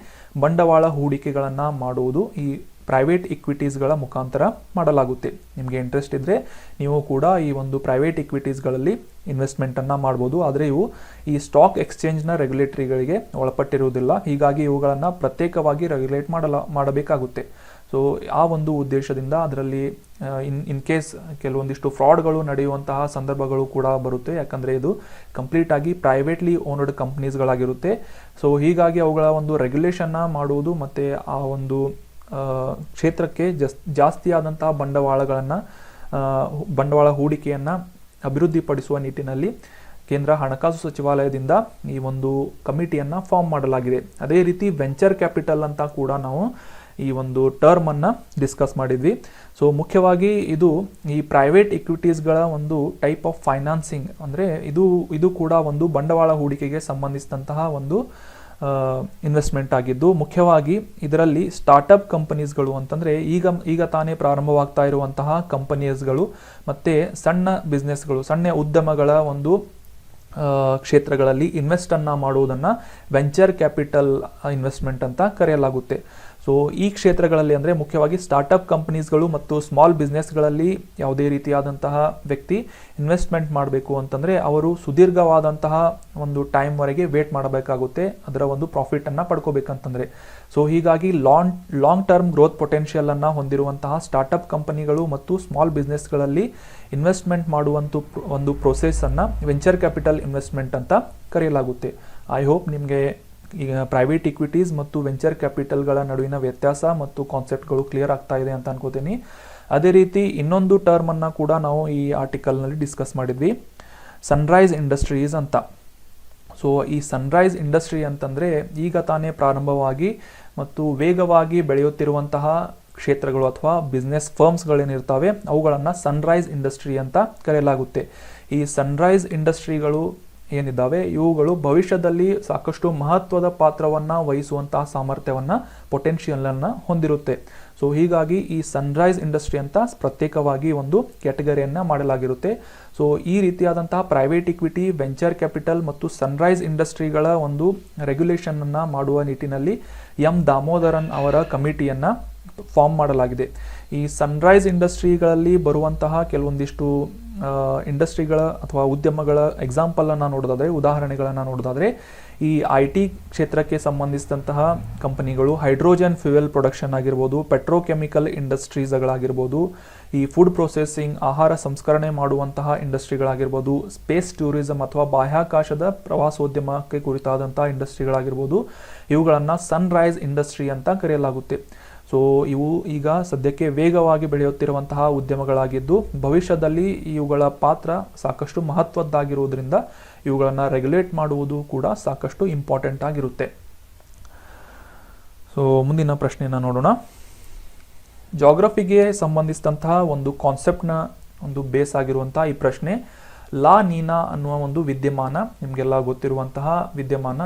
ಬಂಡವಾಳ ಹೂಡಿಕೆಗಳನ್ನು ಮಾಡುವುದು ಈ ಪ್ರೈವೇಟ್ ಇಕ್ವಿಟೀಸ್ಗಳ ಮುಖಾಂತರ ಮಾಡಲಾಗುತ್ತೆ. ನಿಮಗೆ ಇಂಟ್ರೆಸ್ಟ್ ಇದ್ದರೆ ನೀವು ಕೂಡ ಈ ಒಂದು ಪ್ರೈವೇಟ್ ಇಕ್ವಿಟೀಸ್ಗಳಲ್ಲಿ ಇನ್ವೆಸ್ಟ್ಮೆಂಟನ್ನು ಮಾಡ್ಬೋದು. ಆದರೆ ಇವು ಈ ಸ್ಟಾಕ್ ಎಕ್ಸ್ಚೇಂಜ್ನ ರೆಗ್ಯುಲೇಟರಿಗಳಿಗೆ ಒಳಪಟ್ಟಿರುವುದಿಲ್ಲ. ಹೀಗಾಗಿ ಇವುಗಳನ್ನು ಪ್ರತ್ಯೇಕವಾಗಿ ರೆಗ್ಯುಲೇಟ್ ಮಾಡಬೇಕಾಗುತ್ತೆ. ಸೊ ಆ ಒಂದು ಉದ್ದೇಶದಿಂದ ಅದರಲ್ಲಿ ಇನ್ ಕೇಸ್ ಕೆಲವೊಂದಿಷ್ಟು ಫ್ರಾಡ್ಗಳು ನಡೆಯುವಂತಹ ಸಂದರ್ಭಗಳು ಕೂಡ ಬರುತ್ತೆ. ಯಾಕಂದರೆ ಇದು ಕಂಪ್ಲೀಟಾಗಿ ಪ್ರೈವೇಟ್ಲಿ ಓನ್ಡ್ ಕಂಪ್ನೀಸ್ಗಳಾಗಿರುತ್ತೆ. ಸೊ ಹೀಗಾಗಿ ಅವುಗಳ ಒಂದು ರೆಗ್ಯುಲೇಷನ್ನ ಮಾಡುವುದು ಮತ್ತು ಆ ಒಂದು ಕ್ಷೇತ್ರಕ್ಕೆ ಜಾಸ್ತಿ ಆದಂತಹ ಬಂಡವಾಳ ಹೂಡಿಕೆಯನ್ನು ಅಭಿವೃದ್ಧಿಪಡಿಸುವ ನಿಟ್ಟಿನಲ್ಲಿ ಕೇಂದ್ರ ಹಣಕಾಸು ಸಚಿವಾಲಯದಿಂದ ಈ ಒಂದು ಕಮಿಟಿಯನ್ನು ಫಾರ್ಮ್ ಮಾಡಲಾಗಿದೆ. ಅದೇ ರೀತಿ ವೆಂಚರ್ ಕ್ಯಾಪಿಟಲ್ ಅಂತ ಕೂಡ ನಾವು ಈ ಒಂದು ಟರ್ಮನ್ನು ಡಿಸ್ಕಸ್ ಮಾಡಿದ್ವಿ. ಸೊ ಮುಖ್ಯವಾಗಿ ಇದು ಈ ಪ್ರೈವೇಟ್ ಇಕ್ವಿಟೀಸ್ಗಳ ಒಂದು ಟೈಪ್ ಆಫ್ ಫೈನಾನ್ಸಿಂಗ್, ಅಂದರೆ ಇದು ಕೂಡ ಒಂದು ಬಂಡವಾಳ ಹೂಡಿಕೆಗೆ ಸಂಬಂಧಿಸಿದಂತಹ ಒಂದು ಇನ್ವೆಸ್ಟ್ಮೆಂಟ್ ಆಗಿದ್ದು, ಮುಖ್ಯವಾಗಿ ಇದರಲ್ಲಿ ಸ್ಟಾರ್ಟಪ್ ಕಂಪನೀಸ್ಗಳು ಅಂತಂದರೆ ಈಗ ತಾನೇ ಪ್ರಾರಂಭವಾಗ್ತಾ ಇರುವಂತಹ ಕಂಪನೀಸ್ಗಳು ಮತ್ತು ಸಣ್ಣ ಉದ್ಯಮಗಳ ಒಂದು ಕ್ಷೇತ್ರಗಳಲ್ಲಿ ಇನ್ವೆಸ್ಟನ್ನು ಮಾಡುವುದನ್ನು ವೆಂಚರ್ ಕ್ಯಾಪಿಟಲ್ ಇನ್ವೆಸ್ಟ್ಮೆಂಟ್ ಅಂತ ಕರೆಯಲಾಗುತ್ತೆ. ಸೊ ಈ ಕ್ಷೇತ್ರಗಳಲ್ಲಿ ಅಂದರೆ ಮುಖ್ಯವಾಗಿ ಸ್ಟಾರ್ಟಪ್ ಕಂಪನೀಸ್ಗಳು ಮತ್ತು ಸ್ಮಾಲ್ ಬಿಸ್ನೆಸ್ಗಳಲ್ಲಿ ಯಾವುದೇ ರೀತಿಯಾದಂತಹ ವ್ಯಕ್ತಿ ಇನ್ವೆಸ್ಟ್ಮೆಂಟ್ ಮಾಡಬೇಕು ಅಂತಂದರೆ ಅವರು ಸುದೀರ್ಘವಾದಂತಹ ಒಂದು ಟೈಮ್ವರೆಗೆ ವೇಟ್ ಮಾಡಬೇಕಾಗುತ್ತೆ ಅದರ ಒಂದು ಪ್ರಾಫಿಟನ್ನು ಪಡ್ಕೋಬೇಕಂತಂದರೆ. ಸೊ ಹೀಗಾಗಿ ಲಾಂಗ್ ಟರ್ಮ್ ಗ್ರೋತ್ ಪೊಟೆನ್ಷಿಯಲನ್ನು ಹೊಂದಿರುವಂತಹ ಸ್ಟಾರ್ಟಪ್ ಕಂಪನಿಗಳು ಮತ್ತು ಸ್ಮಾಲ್ ಬಿಸ್ನೆಸ್ಗಳಲ್ಲಿ ಇನ್ವೆಸ್ಟ್ಮೆಂಟ್ ಮಾಡುವಂಥ ಒಂದು ಪ್ರೊಸೆಸನ್ನು ವೆಂಚರ್ ಕ್ಯಾಪಿಟಲ್ ಇನ್ವೆಸ್ಟ್ಮೆಂಟ್ ಅಂತ ಕರೆಯಲಾಗುತ್ತೆ. ಐ ಹೋಪ್ ನಿಮಗೆ ಈಗ ಪ್ರೈವೇಟ್ ಇಕ್ವಿಟೀಸ್ ಮತ್ತು ವೆಂಚರ್ ಕ್ಯಾಪಿಟಲ್ಗಳ ನಡುವಿನ ವ್ಯತ್ಯಾಸ ಮತ್ತು ಕಾನ್ಸೆಪ್ಟ್ಗಳು ಕ್ಲಿಯರ್ ಆಗ್ತಾ ಇದೆ ಅಂತ ಅನ್ಕೋತೀನಿ. ಅದೇ ರೀತಿ ಇನ್ನೊಂದು ಟರ್ಮನ್ನು ಕೂಡ ನಾವು ಈ ಆರ್ಟಿಕಲ್ನಲ್ಲಿ ಡಿಸ್ಕಸ್ ಮಾಡಿದ್ವಿ, ಸನ್ರೈಸ್ ಇಂಡಸ್ಟ್ರೀಸ್ ಅಂತ. ಸೊ ಈ ಸನ್ರೈಸ್ ಇಂಡಸ್ಟ್ರಿ ಅಂತಂದರೆ ಈಗ ತಾನೇ ಪ್ರಾರಂಭವಾಗಿ ಮತ್ತು ವೇಗವಾಗಿ ಬೆಳೆಯುತ್ತಿರುವಂತಹ ಕ್ಷೇತ್ರಗಳು ಅಥವಾ ಬಿಸ್ನೆಸ್ ಫರ್ಮ್ಸ್ಗಳೇನಿರ್ತವೆ ಅವುಗಳನ್ನು ಸನ್ರೈಸ್ ಇಂಡಸ್ಟ್ರಿ ಅಂತ ಕರೆಯಲಾಗುತ್ತೆ. ಈ ಸನ್ರೈಸ್ ಇಂಡಸ್ಟ್ರಿಗಳು ಏನಿದ್ದಾವೆ ಇವುಗಳು ಭವಿಷ್ಯದಲ್ಲಿ ಸಾಕಷ್ಟು ಮಹತ್ವದ ಪಾತ್ರವನ್ನು ವಹಿಸುವಂತಹ ಸಾಮರ್ಥ್ಯವನ್ನು ಪೊಟೆನ್ಷಿಯಲನ್ನು ಹೊಂದಿರುತ್ತೆ. ಸೊ ಹೀಗಾಗಿ ಈ ಸನ್ರೈಸ್ ಇಂಡಸ್ಟ್ರಿ ಅಂತ ಪ್ರತ್ಯೇಕವಾಗಿ ಒಂದು ಕ್ಯಾಟಗರಿಯನ್ನು ಮಾಡಲಾಗಿರುತ್ತೆ. ಸೊ ಈ ರೀತಿಯಾದಂತಹ ಪ್ರೈವೇಟ್ ಇಕ್ವಿಟಿ, ವೆಂಚರ್ ಕ್ಯಾಪಿಟಲ್ ಮತ್ತು ಸನ್ರೈಸ್ ಇಂಡಸ್ಟ್ರಿಗಳ ಒಂದು ರೆಗ್ಯುಲೇಷನನ್ನು ಮಾಡುವ ನಿಟ್ಟಿನಲ್ಲಿ ಎಂ ದಾಮೋದರನ್ ಅವರ ಕಮಿಟಿಯನ್ನು ಫಾರ್ಮ್ ಮಾಡಲಾಗಿದೆ. ಈ ಸನ್ರೈಸ್ ಇಂಡಸ್ಟ್ರಿಗಳಲ್ಲಿ ಬರುವಂತಹ ಕೆಲವೊಂದಿಷ್ಟು ಇಂಡಸ್ಟ್ರಿಗಳ ಅಥವಾ ಉದ್ಯಮಗಳ ಉದಾಹರಣೆಗಳನ್ನು ನೋಡೋದಾದರೆ ಈ IT ಕ್ಷೇತ್ರಕ್ಕೆ ಸಂಬಂಧಿಸಿದಂತಹ ಕಂಪನಿಗಳು ಹೈಡ್ರೋಜನ್ ಫ್ಯೂಯಲ್ ಪ್ರೊಡಕ್ಷನ್ ಆಗಿರ್ಬೋದು, ಪೆಟ್ರೋಕೆಮಿಕಲ್ ಇಂಡಸ್ಟ್ರೀಸ್ಗಳಾಗಿರ್ಬೋದು, ಈ ಫುಡ್ ಪ್ರೊಸೆಸಿಂಗ್ ಆಹಾರ ಸಂಸ್ಕರಣೆ ಮಾಡುವಂತಹ ಇಂಡಸ್ಟ್ರಿಗಳಾಗಿರ್ಬೋದು, ಸ್ಪೇಸ್ ಟೂರಿಸಂ ಅಥವಾ ಬಾಹ್ಯಾಕಾಶದ ಪ್ರವಾಸೋದ್ಯಮಕ್ಕೆ ಕುರಿತಾದಂತಹ ಇಂಡಸ್ಟ್ರಿಗಳಾಗಿರ್ಬೋದು, ಇವುಗಳನ್ನು ಸನ್ರೈಸ್ ಇಂಡಸ್ಟ್ರಿ ಅಂತ ಕರೆಯಲಾಗುತ್ತೆ. ಸೊ ಇವು ಈಗ ಸದ್ಯಕ್ಕೆ ವೇಗವಾಗಿ ಬೆಳೆಯುತ್ತಿರುವಂತಹ ಉದ್ಯಮಗಳಾಗಿದ್ದು ಭವಿಷ್ಯದಲ್ಲಿ ಇವುಗಳ ಪಾತ್ರ ಸಾಕಷ್ಟು ಮಹತ್ವದ್ದಾಗಿರುವುದರಿಂದ ಇವುಗಳನ್ನು ರೆಗ್ಯುಲೇಟ್ ಮಾಡುವುದು ಕೂಡ ಸಾಕಷ್ಟು ಇಂಪಾರ್ಟೆಂಟ್ ಆಗಿರುತ್ತೆ. ಸೊ ಮುಂದಿನ ಪ್ರಶ್ನೆಯನ್ನು ನೋಡೋಣ. ಜಾಗ್ರಫಿಗೆ ಸಂಬಂಧಿಸಿದಂತಹ ಒಂದು ಕಾನ್ಸೆಪ್ಟ್ನ ಒಂದು ಬೇಸ್ ಆಗಿರುವಂತಹ ಈ ಪ್ರಶ್ನೆ, ಲಾ ನೀನಾ ಅನ್ನುವ ಒಂದು ವಿದ್ಯಮಾನ, ನಿಮಗೆಲ್ಲ ಗೊತ್ತಿರುವಂತಹ ವಿದ್ಯಮಾನ.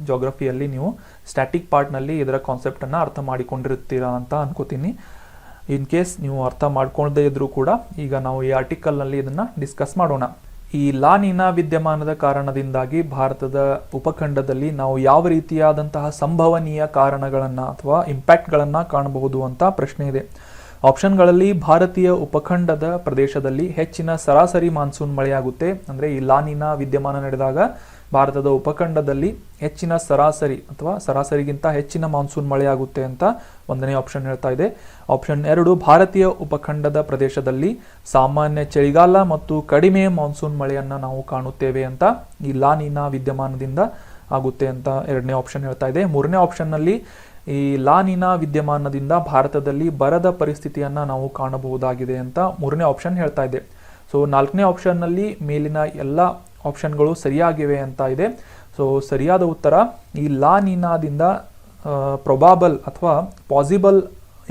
ಜಾಗ್ರಫಿಯಲ್ಲಿ ನೀವು ಸ್ಟ್ಯಾಟಿಕ್ ಪಾರ್ಟ್ನಲ್ಲಿ ಇದರ ಕಾನ್ಸೆಪ್ಟನ್ನು ಅರ್ಥ ಮಾಡಿಕೊಂಡಿರ್ತೀರಾ ಅಂತ ಅನ್ಕೋತೀನಿ. ಇನ್ ಕೇಸ್ ನೀವು ಅರ್ಥ ಮಾಡ್ಕೊಳ್ಳದೇ ಇದ್ರೂ ಕೂಡ ಈಗ ನಾವು ಈ ಆರ್ಟಿಕಲ್ನಲ್ಲಿ ಇದನ್ನು ಡಿಸ್ಕಸ್ ಮಾಡೋಣ. ಈ ಲಾ ನೀನಾ ವಿದ್ಯಮಾನದ ಕಾರಣದಿಂದಾಗಿ ಭಾರತದ ಉಪಖಂಡದಲ್ಲಿ ನಾವು ಯಾವ ರೀತಿಯಾದಂತಹ ಸಂಭವನೀಯ ಕಾರಣಗಳನ್ನು ಅಥವಾ ಇಂಪ್ಯಾಕ್ಟ್ಗಳನ್ನು ಕಾಣಬಹುದು ಅಂತ ಪ್ರಶ್ನೆ ಇದೆ. ಆಪ್ಷನ್ಗಳಲ್ಲಿ ಭಾರತೀಯ ಉಪಖಂಡದ ಪ್ರದೇಶದಲ್ಲಿ ಹೆಚ್ಚಿನ ಸರಾಸರಿ ಮಾನ್ಸೂನ್ ಮಳೆಯಾಗುತ್ತೆ. ಅಂದರೆ ಈ ಲಾ ನೀನಾ ವಿದ್ಯಮಾನ ನಡೆದಾಗ ಭಾರತದ ಉಪಖಂಡದಲ್ಲಿ ಹೆಚ್ಚಿನ ಸರಾಸರಿ ಅಥವಾ ಸರಾಸರಿಗಿಂತ ಹೆಚ್ಚಿನ ಮಾನ್ಸೂನ್ ಮಳೆಯಾಗುತ್ತೆ ಅಂತ ಒಂದನೇ ಆಪ್ಷನ್ ಹೇಳ್ತಾ ಇದೆ. ಆಪ್ಷನ್ 2, ಭಾರತೀಯ ಉಪಖಂಡದ ಪ್ರದೇಶದಲ್ಲಿ ಸಾಮಾನ್ಯ ಚಳಿಗಾಲ ಮತ್ತು ಕಡಿಮೆ ಮಾನ್ಸೂನ್ ಮಳೆಯನ್ನು ನಾವು ಕಾಣುತ್ತೇವೆ ಅಂತ ಈ ಲಾ ನೀನಾ ವಿದ್ಯಮಾನದಿಂದ ಆಗುತ್ತೆ ಅಂತ ಎರಡನೇ ಆಪ್ಷನ್ ಹೇಳ್ತಾ ಇದೆ. ಮೂರನೇ ಆಪ್ಷನ್ನಲ್ಲಿ ಈ ಲಾ ನೀನಾ ವಿದ್ಯಮಾನದಿಂದ ಭಾರತದಲ್ಲಿ ಬರದ ಪರಿಸ್ಥಿತಿಯನ್ನು ನಾವು ಕಾಣಬಹುದಾಗಿದೆ ಅಂತ ಮೂರನೇ ಆಪ್ಷನ್ ಹೇಳ್ತಾ ಇದೆ. ಸೊ ನಾಲ್ಕನೇ ಆಪ್ಷನ್ನಲ್ಲಿ ಮೇಲಿನ ಎಲ್ಲ ಆಪ್ಷನ್ಗಳು ಸರಿಯಾಗಿವೆ ಅಂತ ಇದೆ. ಸೊ ಸರಿಯಾದ ಉತ್ತರ ಈ ಲಾ ನೀನಾದಿಂದ ಪ್ರೊಬಾಬಲ್ ಅಥವಾ ಪಾಸಿಬಲ್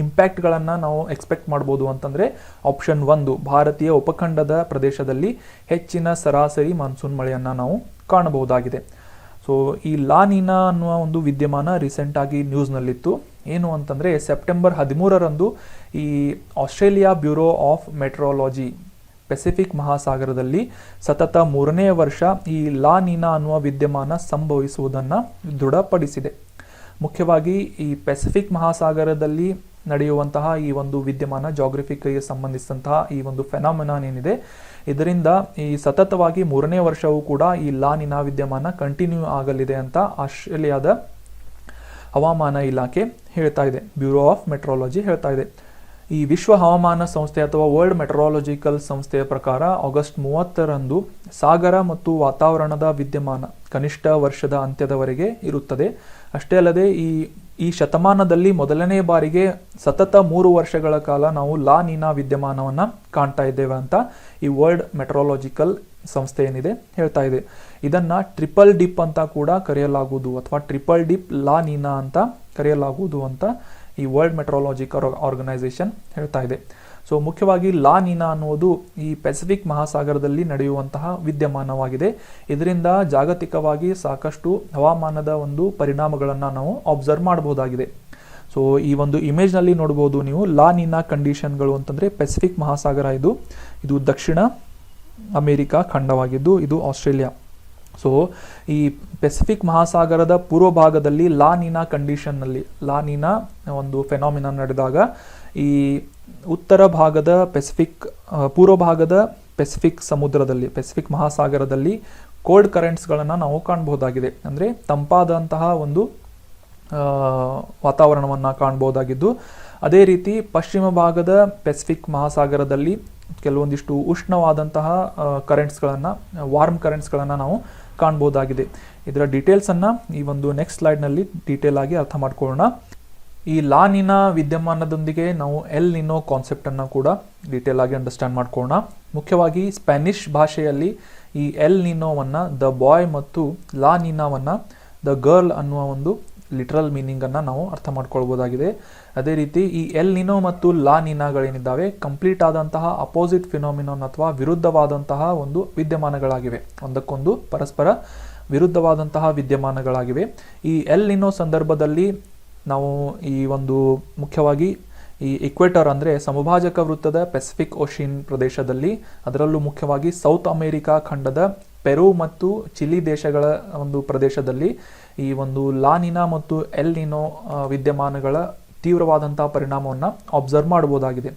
ಇಂಪ್ಯಾಕ್ಟ್ಗಳನ್ನು ನಾವು ಎಕ್ಸ್ಪೆಕ್ಟ್ ಮಾಡ್ಬೋದು ಅಂತಂದರೆ ಆಪ್ಷನ್ 1, ಭಾರತೀಯ ಉಪಖಂಡದ ಪ್ರದೇಶದಲ್ಲಿ ಹೆಚ್ಚಿನ ಸರಾಸರಿ ಮಾನ್ಸೂನ್ ಮಳೆಯನ್ನು ನಾವು ಕಾಣಬಹುದಾಗಿದೆ. ಸೊ ಈ ಲಾ ನೀನಾ ಅನ್ನುವ ಒಂದು ವಿದ್ಯಮಾನ ರೀಸೆಂಟಾಗಿ ನ್ಯೂಸ್ನಲ್ಲಿತ್ತು. ಏನು ಅಂತಂದರೆ ಸೆಪ್ಟೆಂಬರ್ 13ರಂದು ಈ Australia bureau of meteorology Pacific ಮಹಾಸಾಗರದಲ್ಲಿ ಸತತ 3ನೇ ವರ್ಷ ಈ ಲಾ ನೀನಾ ಅನ್ನುವ ವಿದ್ಯಮಾನ ಸಂಭವಿಸುವುದನ್ನು ದೃಢಪಡಿಸಿದೆ. ಮುಖ್ಯವಾಗಿ ಈ ಪೆಸಿಫಿಕ್ ಮಹಾಸಾಗರದಲ್ಲಿ ನಡೆಯುವಂತಹ ಈ ಒಂದು ವಿದ್ಯಮಾನ, ಜಾಗ್ರಫಿಕ್ಗೆ ಸಂಬಂಧಿಸಿದಂತಹ ಈ ಒಂದು ಫೆನಾಮಿನಾನ್ ಏನಿದೆ, ಇದರಿಂದ ಈ ಸತತವಾಗಿ 3ನೇ ವರ್ಷವೂ ಕೂಡ ಈ ಲಾ ನೀನಾ ವಿದ್ಯಮಾನ ಕಂಟಿನ್ಯೂ ಆಗಲಿದೆ ಅಂತ ಆಸ್ಟ್ರೇಲಿಯಾದ ಹವಾಮಾನ ಇಲಾಖೆ ಹೇಳ್ತಾ ಇದೆ. ಬ್ಯೂರೋ ಆಫ್ ಮೆಟ್ರಾಲಜಿ ಹೇಳ್ತಾ ಇದೆ. ಈ ವಿಶ್ವ ಹವಾಮಾನ ಸಂಸ್ಥೆ ಅಥವಾ ವರ್ಲ್ಡ್ ಮೆಟ್ರಾಲಜಿಕಲ್ ಸಂಸ್ಥೆಯ ಪ್ರಕಾರ ಆಗಸ್ಟ್ 30ರಂದು ಸಾಗರ ಮತ್ತು ವಾತಾವರಣದ ವಿದ್ಯಮಾನ ಕನಿಷ್ಠ ವರ್ಷದ ಅಂತ್ಯದವರೆಗೆ ಇರುತ್ತದೆ. ಅಷ್ಟೇ ಅಲ್ಲದೆ ಈ ಶತಮಾನದಲ್ಲಿ ಮೊದಲನೇ ಬಾರಿಗೆ ಸತತ 3 ವರ್ಷಗಳ ಕಾಲ ನಾವು ಲಾ ನೀನಾ ವಿದ್ಯಮಾನವನ್ನು ಕಾಣ್ತಾ ಇದ್ದೇವೆ ಅಂತ ಈ ವರ್ಲ್ಡ್ ಮೆಟ್ರಾಲಜಿಕಲ್ ಸಂಸ್ಥೆ ಏನಿದೆ ಹೇಳ್ತಾ ಇದೆ. ಇದನ್ನ ಟ್ರಿಪಲ್ ಡಿಪ್ ಅಂತ ಕೂಡ ಕರೆಯಲಾಗುವುದು, ಅಥವಾ ಟ್ರಿಪಲ್ ಡಿಪ್ ಲಾ ನೀನಾ ಅಂತ ಕರೆಯಲಾಗುವುದು ಅಂತ ಈ ವರ್ಲ್ಡ್ ಮೆಟ್ರಾಲಜಿಕಲ್ ಆರ್ಗನೈಸೇಷನ್ ಹೇಳ್ತಾ ಇದೆ. ಸೊ ಮುಖ್ಯವಾಗಿ ಲಾ ನೀನಾ ಅನ್ನುವುದು ಈ ಪೆಸಿಫಿಕ್ ಮಹಾಸಾಗರದಲ್ಲಿ ನಡೆಯುವಂತಹ ವಿದ್ಯಮಾನವಾಗಿದೆ. ಇದರಿಂದ ಜಾಗತಿಕವಾಗಿ ಸಾಕಷ್ಟು ಹವಾಮಾನದ ಒಂದು ಪರಿಣಾಮಗಳನ್ನು ನಾವು ಅಬ್ಸರ್ವ್ ಮಾಡಬಹುದಾಗಿದೆ. ಸೊ ಈ ಒಂದು ಇಮೇಜ್ನಲ್ಲಿ ನೋಡ್ಬೋದು ನೀವು ಲಾ ನೀನಾ ಕಂಡೀಷನ್ಗಳು ಅಂತಂದರೆ ಪೆಸಿಫಿಕ್ ಮಹಾಸಾಗರ ಇದು ದಕ್ಷಿಣ ಅಮೆರಿಕಾ ಖಂಡವಾಗಿದ್ದು ಇದು ಆಸ್ಟ್ರೇಲಿಯಾ. ಸೊ ಈ ಪೆಸಿಫಿಕ್ ಮಹಾಸಾಗರದ ಪೂರ್ವ ಭಾಗದಲ್ಲಿ ಲಾ ನೀನಾ ಕಂಡೀಷನ್ನಲ್ಲಿ ಲಾ ನೀನಾ ಒಂದು ಫೆನಾಮಿನಾ ನಡೆದಾಗ ಈ ಉತ್ತರ ಭಾಗದ ಪೂರ್ವ ಭಾಗದ ಪೆಸಿಫಿಕ್ ಸಮುದ್ರದಲ್ಲಿ, ಪೆಸಿಫಿಕ್ ಮಹಾಸಾಗರದಲ್ಲಿ ಕೋಲ್ಡ್ ಕರೆಂಟ್ಸ್ಗಳನ್ನು ನಾವು ಕಾಣಬಹುದಾಗಿದೆ. ಅಂದರೆ ತಂಪಾದಂತಹ ಒಂದು ವಾತಾವರಣವನ್ನು ಕಾಣಬಹುದಾಗಿದ್ದು, ಅದೇ ರೀತಿ ಪಶ್ಚಿಮ ಭಾಗದ ಪೆಸಿಫಿಕ್ ಮಹಾಸಾಗರದಲ್ಲಿ ಕೆಲವೊಂದಿಷ್ಟು ಉಷ್ಣವಾದಂತಹ ವಾರ್ಮ್ ಕರೆಂಟ್ಸ್ಗಳನ್ನು ನಾವು ಕಾಣಬಹುದಾಗಿದೆ. ಇದರ ಡೀಟೇಲ್ಸನ್ನು ಈ ಒಂದು ನೆಕ್ಸ್ಟ್ ಸ್ಲೈಡ್ನಲ್ಲಿ ಡೀಟೇಲ್ ಆಗಿ ಅರ್ಥ ಮಾಡ್ಕೊಳ್ಳೋಣ. ಈ ಲಾ ನೀನಾ ವಿದ್ಯಮಾನದೊಂದಿಗೆ ನಾವು ಎಲ್ ನಿನೋ ಕಾನ್ಸೆಪ್ಟನ್ನು ಕೂಡ ಡೀಟೇಲ್ ಆಗಿ ಅಂಡರ್ಸ್ಟ್ಯಾಂಡ್ ಮಾಡ್ಕೊಳ್ಳೋಣ. ಮುಖ್ಯವಾಗಿ ಸ್ಪ್ಯಾನಿಷ್ ಭಾಷೆಯಲ್ಲಿ ಈ ಎಲ್ ನಿನೋವನ್ನು ದ ಬಾಯ್ ಮತ್ತು ಲಾ ನೀನಾವನ್ನು ದ ಗರ್ಲ್ ಅನ್ನುವ ಒಂದು ಲಿಟ್ರಲ್ ಮೀನಿಂಗನ್ನು ನಾವು ಅರ್ಥ ಮಾಡ್ಕೊಳ್ಬೋದಾಗಿದೆ. ಅದೇ ರೀತಿ ಈ ಎಲ್ ನಿನೋ ಮತ್ತು ಲಾ ನೀನಾಗಳೇನಿದ್ದಾವೆ ಕಂಪ್ಲೀಟ್ ಆದಂತಹ ಅಪೋಸಿಟ್ ಫಿನಾಮಿನಾನ್ ಅಥವಾ ವಿರುದ್ಧವಾದಂತಹ ಒಂದು ವಿದ್ಯಮಾನಗಳಾಗಿವೆ, ಒಂದಕ್ಕೊಂದು ಪರಸ್ಪರ ವಿರುದ್ಧವಾದಂತಹ ವಿದ್ಯಮಾನಗಳಾಗಿವೆ. ಈ ಎಲ್ ನಿನೋ ಸಂದರ್ಭದಲ್ಲಿ ನಾವು ಈ ಒಂದು ಮುಖ್ಯವಾಗಿ ಈ ಇಕ್ವೇಟರ್ ಅಂದರೆ ಸಮಭಾಜಕ ವೃತ್ತದ ಪೆಸಿಫಿಕ್ ಓಷಿಯನ್ ಪ್ರದೇಶದಲ್ಲಿ, ಅದರಲ್ಲೂ ಮುಖ್ಯವಾಗಿ ಸೌತ್ ಅಮೆರಿಕಾ ಖಂಡದ ಪೆರು ಮತ್ತು ಚಿಲಿ ದೇಶಗಳ ಒಂದು ಪ್ರದೇಶದಲ್ಲಿ ಈ ಒಂದು ಲಾ ನೀನಾ ಮತ್ತು ಎಲ್ ನಿನೋ ವಿದ್ಯಮಾನಗಳ ತೀವ್ರವಾದಂತಹ ಪರಿಣಾಮವನ್ನು ಅಬ್ಸರ್ವ್ ಮಾಡಬಹುದಾಗಿದೆ.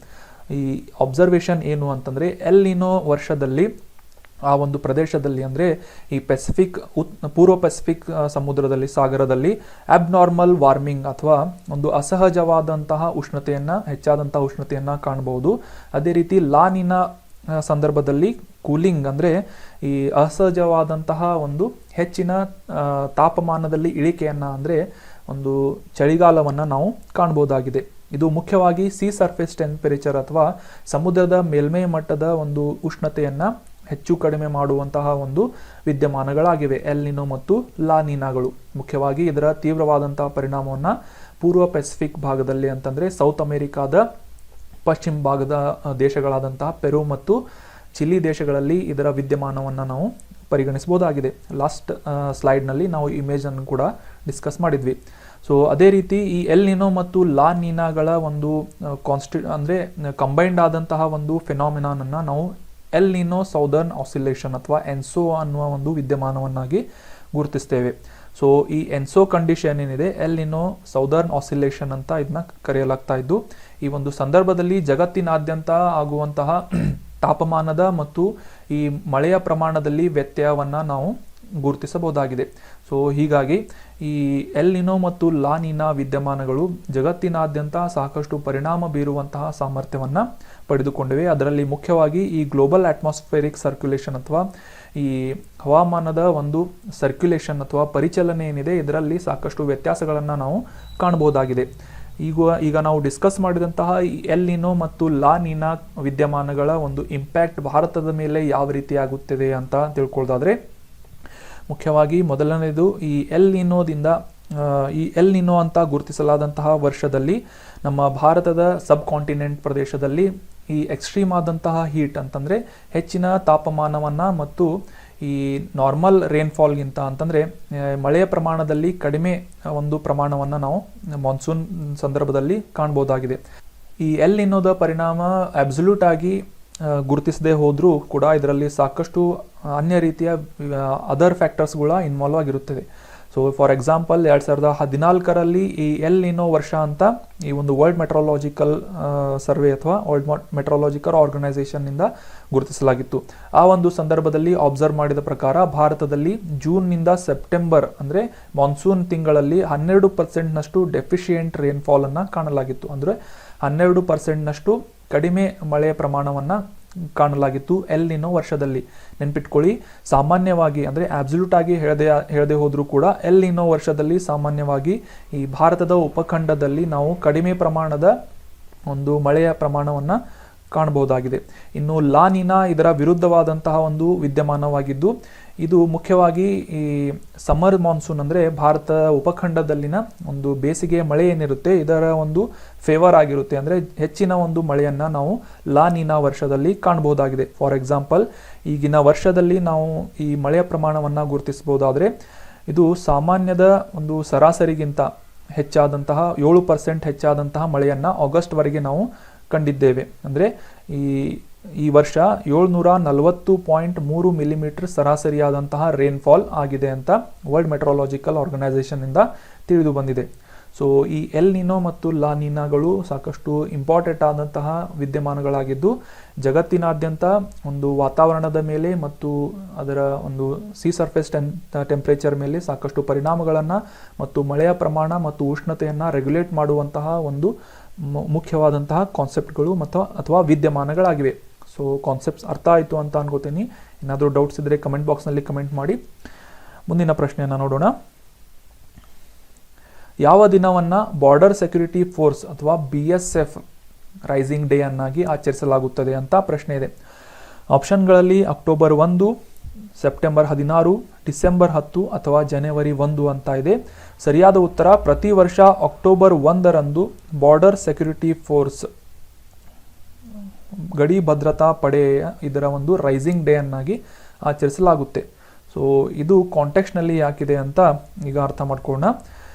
ಈ ಅಬ್ಸರ್ವೇಷನ್ ಏನು ಅಂತಂದರೆ ಎಲ್ ನಿನೋ ವರ್ಷದಲ್ಲಿ ಆ ಒಂದು ಪ್ರದೇಶದಲ್ಲಿ ಅಂದರೆ ಈ ಪೂರ್ವ ಪೆಸಿಫಿಕ್ ಸಮುದ್ರದಲ್ಲಿ, ಸಾಗರದಲ್ಲಿ ಅಬ್ನಾರ್ಮಲ್ ವಾರ್ಮಿಂಗ್ ಅಥವಾ ಒಂದು ಅಸಹಜವಾದಂತಹ ಹೆಚ್ಚಾದಂತಹ ಉಷ್ಣತೆಯನ್ನು ಕಾಣಬಹುದು. ಅದೇ ರೀತಿ ಲಾ ನೀನಾ ಸಂದರ್ಭದಲ್ಲಿ ಕೂಲಿಂಗ್ ಅಂದರೆ ಈ ಅಸಹಜವಾದಂತಹ ಒಂದು ಹೆಚ್ಚಿನ ತಾಪಮಾನದಲ್ಲಿ ಇಳಿಕೆಯನ್ನು ಅಂದರೆ ಒಂದು ಚಳಿಗಾಲವನ್ನು ನಾವು ಕಾಣಬಹುದಾಗಿದೆ. ಇದು ಮುಖ್ಯವಾಗಿ ಸಿ ಸರ್ಫೇಸ್ ಟೆಂಪರೇಚರ್ ಅಥವಾ ಸಮುದ್ರದ ಮೇಲ್ಮೈ ಮಟ್ಟದ ಒಂದು ಉಷ್ಣತೆಯನ್ನು ಹೆಚ್ಚು ಕಡಿಮೆ ಮಾಡುವಂತಹ ಒಂದು ವಿದ್ಯಮಾನಗಳಾಗಿವೆ ಎಲ್ ನಿನೋ ಮತ್ತು ಲಾ ನೀನಾಗಳು. ಮುಖ್ಯವಾಗಿ ಇದರ ತೀವ್ರವಾದಂತಹ ಪರಿಣಾಮವನ್ನು ಪೂರ್ವ ಪೆಸಿಫಿಕ್ ಭಾಗದಲ್ಲಿ ಅಂತಂದರೆ ಸೌತ್ ಅಮೆರಿಕಾದ ಪಶ್ಚಿಮ ಭಾಗದ ದೇಶಗಳಾದಂತಹ ಪೆರು ಮತ್ತು ಚಿಲಿ ದೇಶಗಳಲ್ಲಿ ಇದರ ವಿದ್ಯಮಾನವನ್ನು ನಾವು ಪರಿಗಣಿಸಬಹುದಾಗಿದೆ. ಲಾಸ್ಟ್ ಸ್ಲೈಡ್ನಲ್ಲಿ ನಾವು ಇಮೇಜನ್ನು ಕೂಡ ಡಿಸ್ಕಸ್ ಮಾಡಿದ್ವಿ. ಸೊ ಅದೇ ರೀತಿ ಈ ಎಲ್ ನಿನೋ ಮತ್ತು ಲಾ ನೀನಾಗಳ ಒಂದು ಅಂದರೆ ಕಂಬೈನ್ಡ್ ಆದಂತಹ ಒಂದು ಫಿನಾಮಿನಾನನ್ನು ನಾವು ಎಲ್ ನಿನೋ ಸೌದರ್ನ್ ಆಸಿಲೇಷನ್ ಅಥವಾ ಎನ್ಸೋ ಅನ್ನುವ ಒಂದು ವಿದ್ಯಮಾನವನ್ನಾಗಿ ಗುರುತಿಸ್ತೇವೆ. ಸೊ ಈ ಎನ್ಸೋ ಕಂಡೀಷನ್ ಏನಿದೆ ಎಲ್ ನಿನೋ ಸೌದರ್ನ್ ಆಸಿಲೇಷನ್ ಅಂತ ಇದನ್ನ ಕರೆಯಲಾಗ್ತಾ ಇದ್ದು, ಈ ಒಂದು ಸಂದರ್ಭದಲ್ಲಿ ಜಗತ್ತಿನಾದ್ಯಂತ ಆಗುವಂತಹ ತಾಪಮಾನದ ಮತ್ತು ಈ ಮಳೆಯ ಪ್ರಮಾಣದಲ್ಲಿ ವ್ಯತ್ಯಯವನ್ನು ನಾವು ಗುರುತಿಸಬಹುದಾಗಿದೆ. ಸೊ ಹೀಗಾಗಿ ಈ ಎಲ್ ನಿನೋ ಮತ್ತು ಲಾ ನೀನಾ ವಿದ್ಯಮಾನಗಳು ಜಗತ್ತಿನಾದ್ಯಂತ ಸಾಕಷ್ಟು ಪರಿಣಾಮ ಬೀರುವಂತಹ ಸಾಮರ್ಥ್ಯವನ್ನು ಪಡೆದುಕೊಂಡಿವೆ. ಅದರಲ್ಲಿ ಮುಖ್ಯವಾಗಿ ಈ ಗ್ಲೋಬಲ್ ಅಟ್ಮಾಸ್ಫಿಯರಿಕ್ ಸರ್ಕ್ಯುಲೇಷನ್ ಅಥವಾ ಈ ಹವಾಮಾನದ ಒಂದು ಸರ್ಕ್ಯುಲೇಷನ್ ಅಥವಾ ಪರಿಚಲನೆ ಏನಿದೆ, ಇದರಲ್ಲಿ ಸಾಕಷ್ಟು ವ್ಯತ್ಯಾಸಗಳನ್ನು ನಾವು ಕಾಣಬಹುದಾಗಿದೆ. ಈಗ ನಾವು ಡಿಸ್ಕಸ್ ಮಾಡಿದಂತಹ ಈ ಎಲ್ ನಿನೋ ಮತ್ತು ಲಾ ನೀನಾ ವಿದ್ಯಮಾನಗಳ ಒಂದು ಇಂಪ್ಯಾಕ್ಟ್ ಭಾರತದ ಮೇಲೆ ಯಾವ ರೀತಿ ಆಗುತ್ತದೆ ಅಂತ ತಿಳ್ಕೊಳ್ಳೋದಾದ್ರೆ, ಮುಖ್ಯವಾಗಿ ಮೊದಲನೇದು ಈ ಎಲ್ ನಿನೋ ಅಂತ ಗುರುತಿಸಲಾದಂತಹ ವರ್ಷದಲ್ಲಿ ನಮ್ಮ ಭಾರತದ ಸಬ್ ಕಾಂಟಿನೆಂಟ್ ಪ್ರದೇಶದಲ್ಲಿ ಈ ಎಕ್ಸ್ಟ್ರೀಮ್ ಆದಂತಹ ಹೀಟ್ ಅಂತಂದರೆ ಹೆಚ್ಚಿನ ತಾಪಮಾನವನ್ನು ಮತ್ತು ಈ ನಾರ್ಮಲ್ ರೇನ್ಫಾಲ್ಗಿಂತ ಅಂತಂದರೆ ಮಳೆಯ ಪ್ರಮಾಣದಲ್ಲಿ ಕಡಿಮೆ ಒಂದು ಪ್ರಮಾಣವನ್ನು ನಾವು ಮಾನ್ಸೂನ್ ಸಂದರ್ಭದಲ್ಲಿ ಕಾಣ್ಬೋದಾಗಿದೆ. ಈ ಎಲ್ ನಿನೋದ ಪರಿಣಾಮ ಅಬ್ಸಲ್ಯೂಟ್ ಆಗಿ ಗುರುತಿಸದೇ ಹೋದರೂ ಕೂಡ ಇದರಲ್ಲಿ ಸಾಕಷ್ಟು ಅನ್ಯ ರೀತಿಯ ಅದರ್ ಫ್ಯಾಕ್ಟರ್ಸ್ಗಳ ಇನ್ವಾಲ್ವ್ ಆಗಿರುತ್ತದೆ. ಸೊ ಫಾರ್ ಎಕ್ಸಾಂಪಲ್ 2014ರಲ್ಲಿ ಈ ಎಲ್ ನಿನೋ ವರ್ಷ ಅಂತ ಈ ಒಂದು ವರ್ಲ್ಡ್ ಮೆಟ್ರಾಲಜಿಕಲ್ ಸರ್ವೆ ಅಥವಾ ವರ್ಲ್ಡ್ ಮೆಟ್ರಾಲಜಿಕಲ್ ಆರ್ಗನೈಸೇಷನ್ನಿಂದ ಗುರುತಿಸಲಾಗಿತ್ತು. ಆ ಒಂದು ಸಂದರ್ಭದಲ್ಲಿ ಅಬ್ಸರ್ವ್ ಮಾಡಿದ ಪ್ರಕಾರ ಭಾರತದಲ್ಲಿ ಜೂನ್ನಿಂದ ಸೆಪ್ಟೆಂಬರ್ ಅಂದರೆ ಮಾನ್ಸೂನ್ ತಿಂಗಳಲ್ಲಿ 12%ನಷ್ಟು ಡೆಫಿಷಿಯೆಂಟ್ ರೇನ್ಫಾಲ್ ಅನ್ನು ಕಾಣಲಾಗಿತ್ತು. ಅಂದರೆ 12%ನಷ್ಟು ಕಡಿಮೆ ಮಳೆಯ ಪ್ರಮಾಣವನ್ನು ಕಾಣಲಾಗಿತ್ತು ಎಲ್ ನಿನೋ ವರ್ಷದಲ್ಲಿ. ನೆನ್ಪಿಟ್ಕೊಳ್ಳಿ, ಸಾಮಾನ್ಯವಾಗಿ ಅಂದರೆ ಆಬ್ಸಲ್ಯೂಟ್ ಆಗಿ ಹೇಳದೆ ಹೋದರೂ ಕೂಡ ಎಲ್ ನಿನೋ ವರ್ಷದಲ್ಲಿ ಸಾಮಾನ್ಯವಾಗಿ ಈ ಭಾರತದ ಉಪಖಂಡದಲ್ಲಿ ನಾವು ಕಡಿಮೆ ಪ್ರಮಾಣದ ಒಂದು ಮಳೆಯ ಪ್ರಮಾಣವನ್ನು ಕಾಣಬಹುದಾಗಿದೆ. ಇನ್ನು ಲಾ ನಿನಾ ಇದರ ವಿರುದ್ಧವಾದಂತಹ ಒಂದು ವಿದ್ಯಮಾನವಾಗಿದ್ದು, ಇದು ಮುಖ್ಯವಾಗಿ ಈ ಸಮ್ಮರ್ ಮಾನ್ಸೂನ್ ಅಂದರೆ ಭಾರತ ಉಪಖಂಡದಲ್ಲಿನ ಒಂದು ಬೇಸಿಗೆ ಮಳೆ ಏನಿರುತ್ತೆ ಇದರ ಒಂದು ಫೇವರ್ ಆಗಿರುತ್ತೆ. ಅಂದರೆ ಹೆಚ್ಚಿನ ಒಂದು ಮಳೆಯನ್ನು ನಾವು ಲಾ ನಿನಾ ವರ್ಷದಲ್ಲಿ ಕಾಣಬಹುದಾಗಿದೆ. ಫಾರ್ ಎಕ್ಸಾಂಪಲ್, ಈಗಿನ ವರ್ಷದಲ್ಲಿ ನಾವು ಈ ಮಳೆಯ ಪ್ರಮಾಣವನ್ನು ಗುರುತಿಸಬಹುದಾದರೆ ಇದು ಸಾಮಾನ್ಯದ ಒಂದು ಸರಾಸರಿಗಿಂತ ಹೆಚ್ಚಾದಂತಹ 7% ಹೆಚ್ಚಾದಂತಹ ಮಳೆಯನ್ನು ಆಗಸ್ಟ್ವರೆಗೆ ನಾವು ಕಂಡಿದ್ದೇವೆ. ಅಂದರೆ ಈ ವರ್ಷ 740.3 ಮಿಲಿಮೀಟರ್ ಸರಾಸರಿಯಾದಂತಹ ರೇನ್ಫಾಲ್ ಆಗಿದೆ ಅಂತ ವರ್ಲ್ಡ್ ಮೆಟ್ರಾಲಜಿಕಲ್ ಆರ್ಗನೈಸೇಷನ್ನಿಂದ ತಿಳಿದು ಬಂದಿದೆ. ಸೊ ಈ ಎಲ್ ನಿನೋ ಮತ್ತು ಲಾ ನಿನಾಗಳು ಸಾಕಷ್ಟು ಇಂಪಾರ್ಟೆಂಟ್ ಆದಂತಹ ವಿದ್ಯಮಾನಗಳಾಗಿದ್ದು, ಜಗತ್ತಿನಾದ್ಯಂತ ಒಂದು ವಾತಾವರಣದ ಮೇಲೆ ಮತ್ತು ಅದರ ಒಂದು ಸಿ ಸರ್ಫೇಸ್ ಟೆಂಪ್ರೇಚರ್ ಮೇಲೆ ಸಾಕಷ್ಟು ಪರಿಣಾಮಗಳನ್ನು ಮತ್ತು ಮಳೆಯ ಪ್ರಮಾಣ ಮತ್ತು ಉಷ್ಣತೆಯನ್ನು ರೆಗ್ಯುಲೇಟ್ ಮಾಡುವಂತಹ ಒಂದು ಮುಖ್ಯವಾದಂತಹ ಕಾನ್ಸೆಪ್ಟ್ಗಳು ಅಥವಾ ವಿದ್ಯಮಾನಗಳಾಗಿವೆ. ಸೊ ಕಾನ್ಸೆಪ್ಟ್ಸ್ ಅರ್ಥ ಆಯಿತು ಅಂತ ಅನ್ಕೋತೀನಿ. ಏನಾದರೂ ಡೌಟ್ಸ್ ಇದ್ದರೆ ಕಮೆಂಟ್ ಬಾಕ್ಸ್ನಲ್ಲಿ ಕಮೆಂಟ್ ಮಾಡಿ. ಮುಂದಿನ ಪ್ರಶ್ನೆಯನ್ನು ನೋಡೋಣ. ಯಾವ ದಿನವನ್ನು ಬಾರ್ಡರ್ ಸೆಕ್ಯೂರಿಟಿ ಫೋರ್ಸ್ ಅಥವಾ BSF ರೈಸಿಂಗ್ ಡೇ ಅನ್ನಾಗಿ ಆಚರಿಸಲಾಗುತ್ತದೆ ಅಂತ ಪ್ರಶ್ನೆ ಇದೆ. ಆಪ್ಷನ್ಗಳಲ್ಲಿ ಅಕ್ಟೋಬರ್ 1, ಸೆಪ್ಟೆಂಬರ್ 16, ಡಿಸೆಂಬರ್ 10 ಅಥವಾ ಜನವರಿ 1 ಅಂತ ಇದೆ. ಸರಿಯಾದ ಉತ್ತರ, ಪ್ರತಿ ವರ್ಷ ಅಕ್ಟೋಬರ್ 1ರಂದು ಬಾರ್ಡರ್ ಸೆಕ್ಯೂರಿಟಿ ಫೋರ್ಸ್ ಗಡಿ ಭದ್ರತಾ ಪಡೆಯ ಇದರ ಒಂದು ರೈಸಿಂಗ್ ಡೇ ಅನ್ನಾಗಿ ಆಚರಿಸಲಾಗುತ್ತೆ. ಸೊ ಇದು ಕಾಂಟೆಕ್ಸ್ಟ್ನಲ್ಲಿ ಯಾಕಿದೆ ಅಂತ ಈಗ ಅರ್ಥ ಮಾಡ್ಕೊಳ್ಳೋಣ.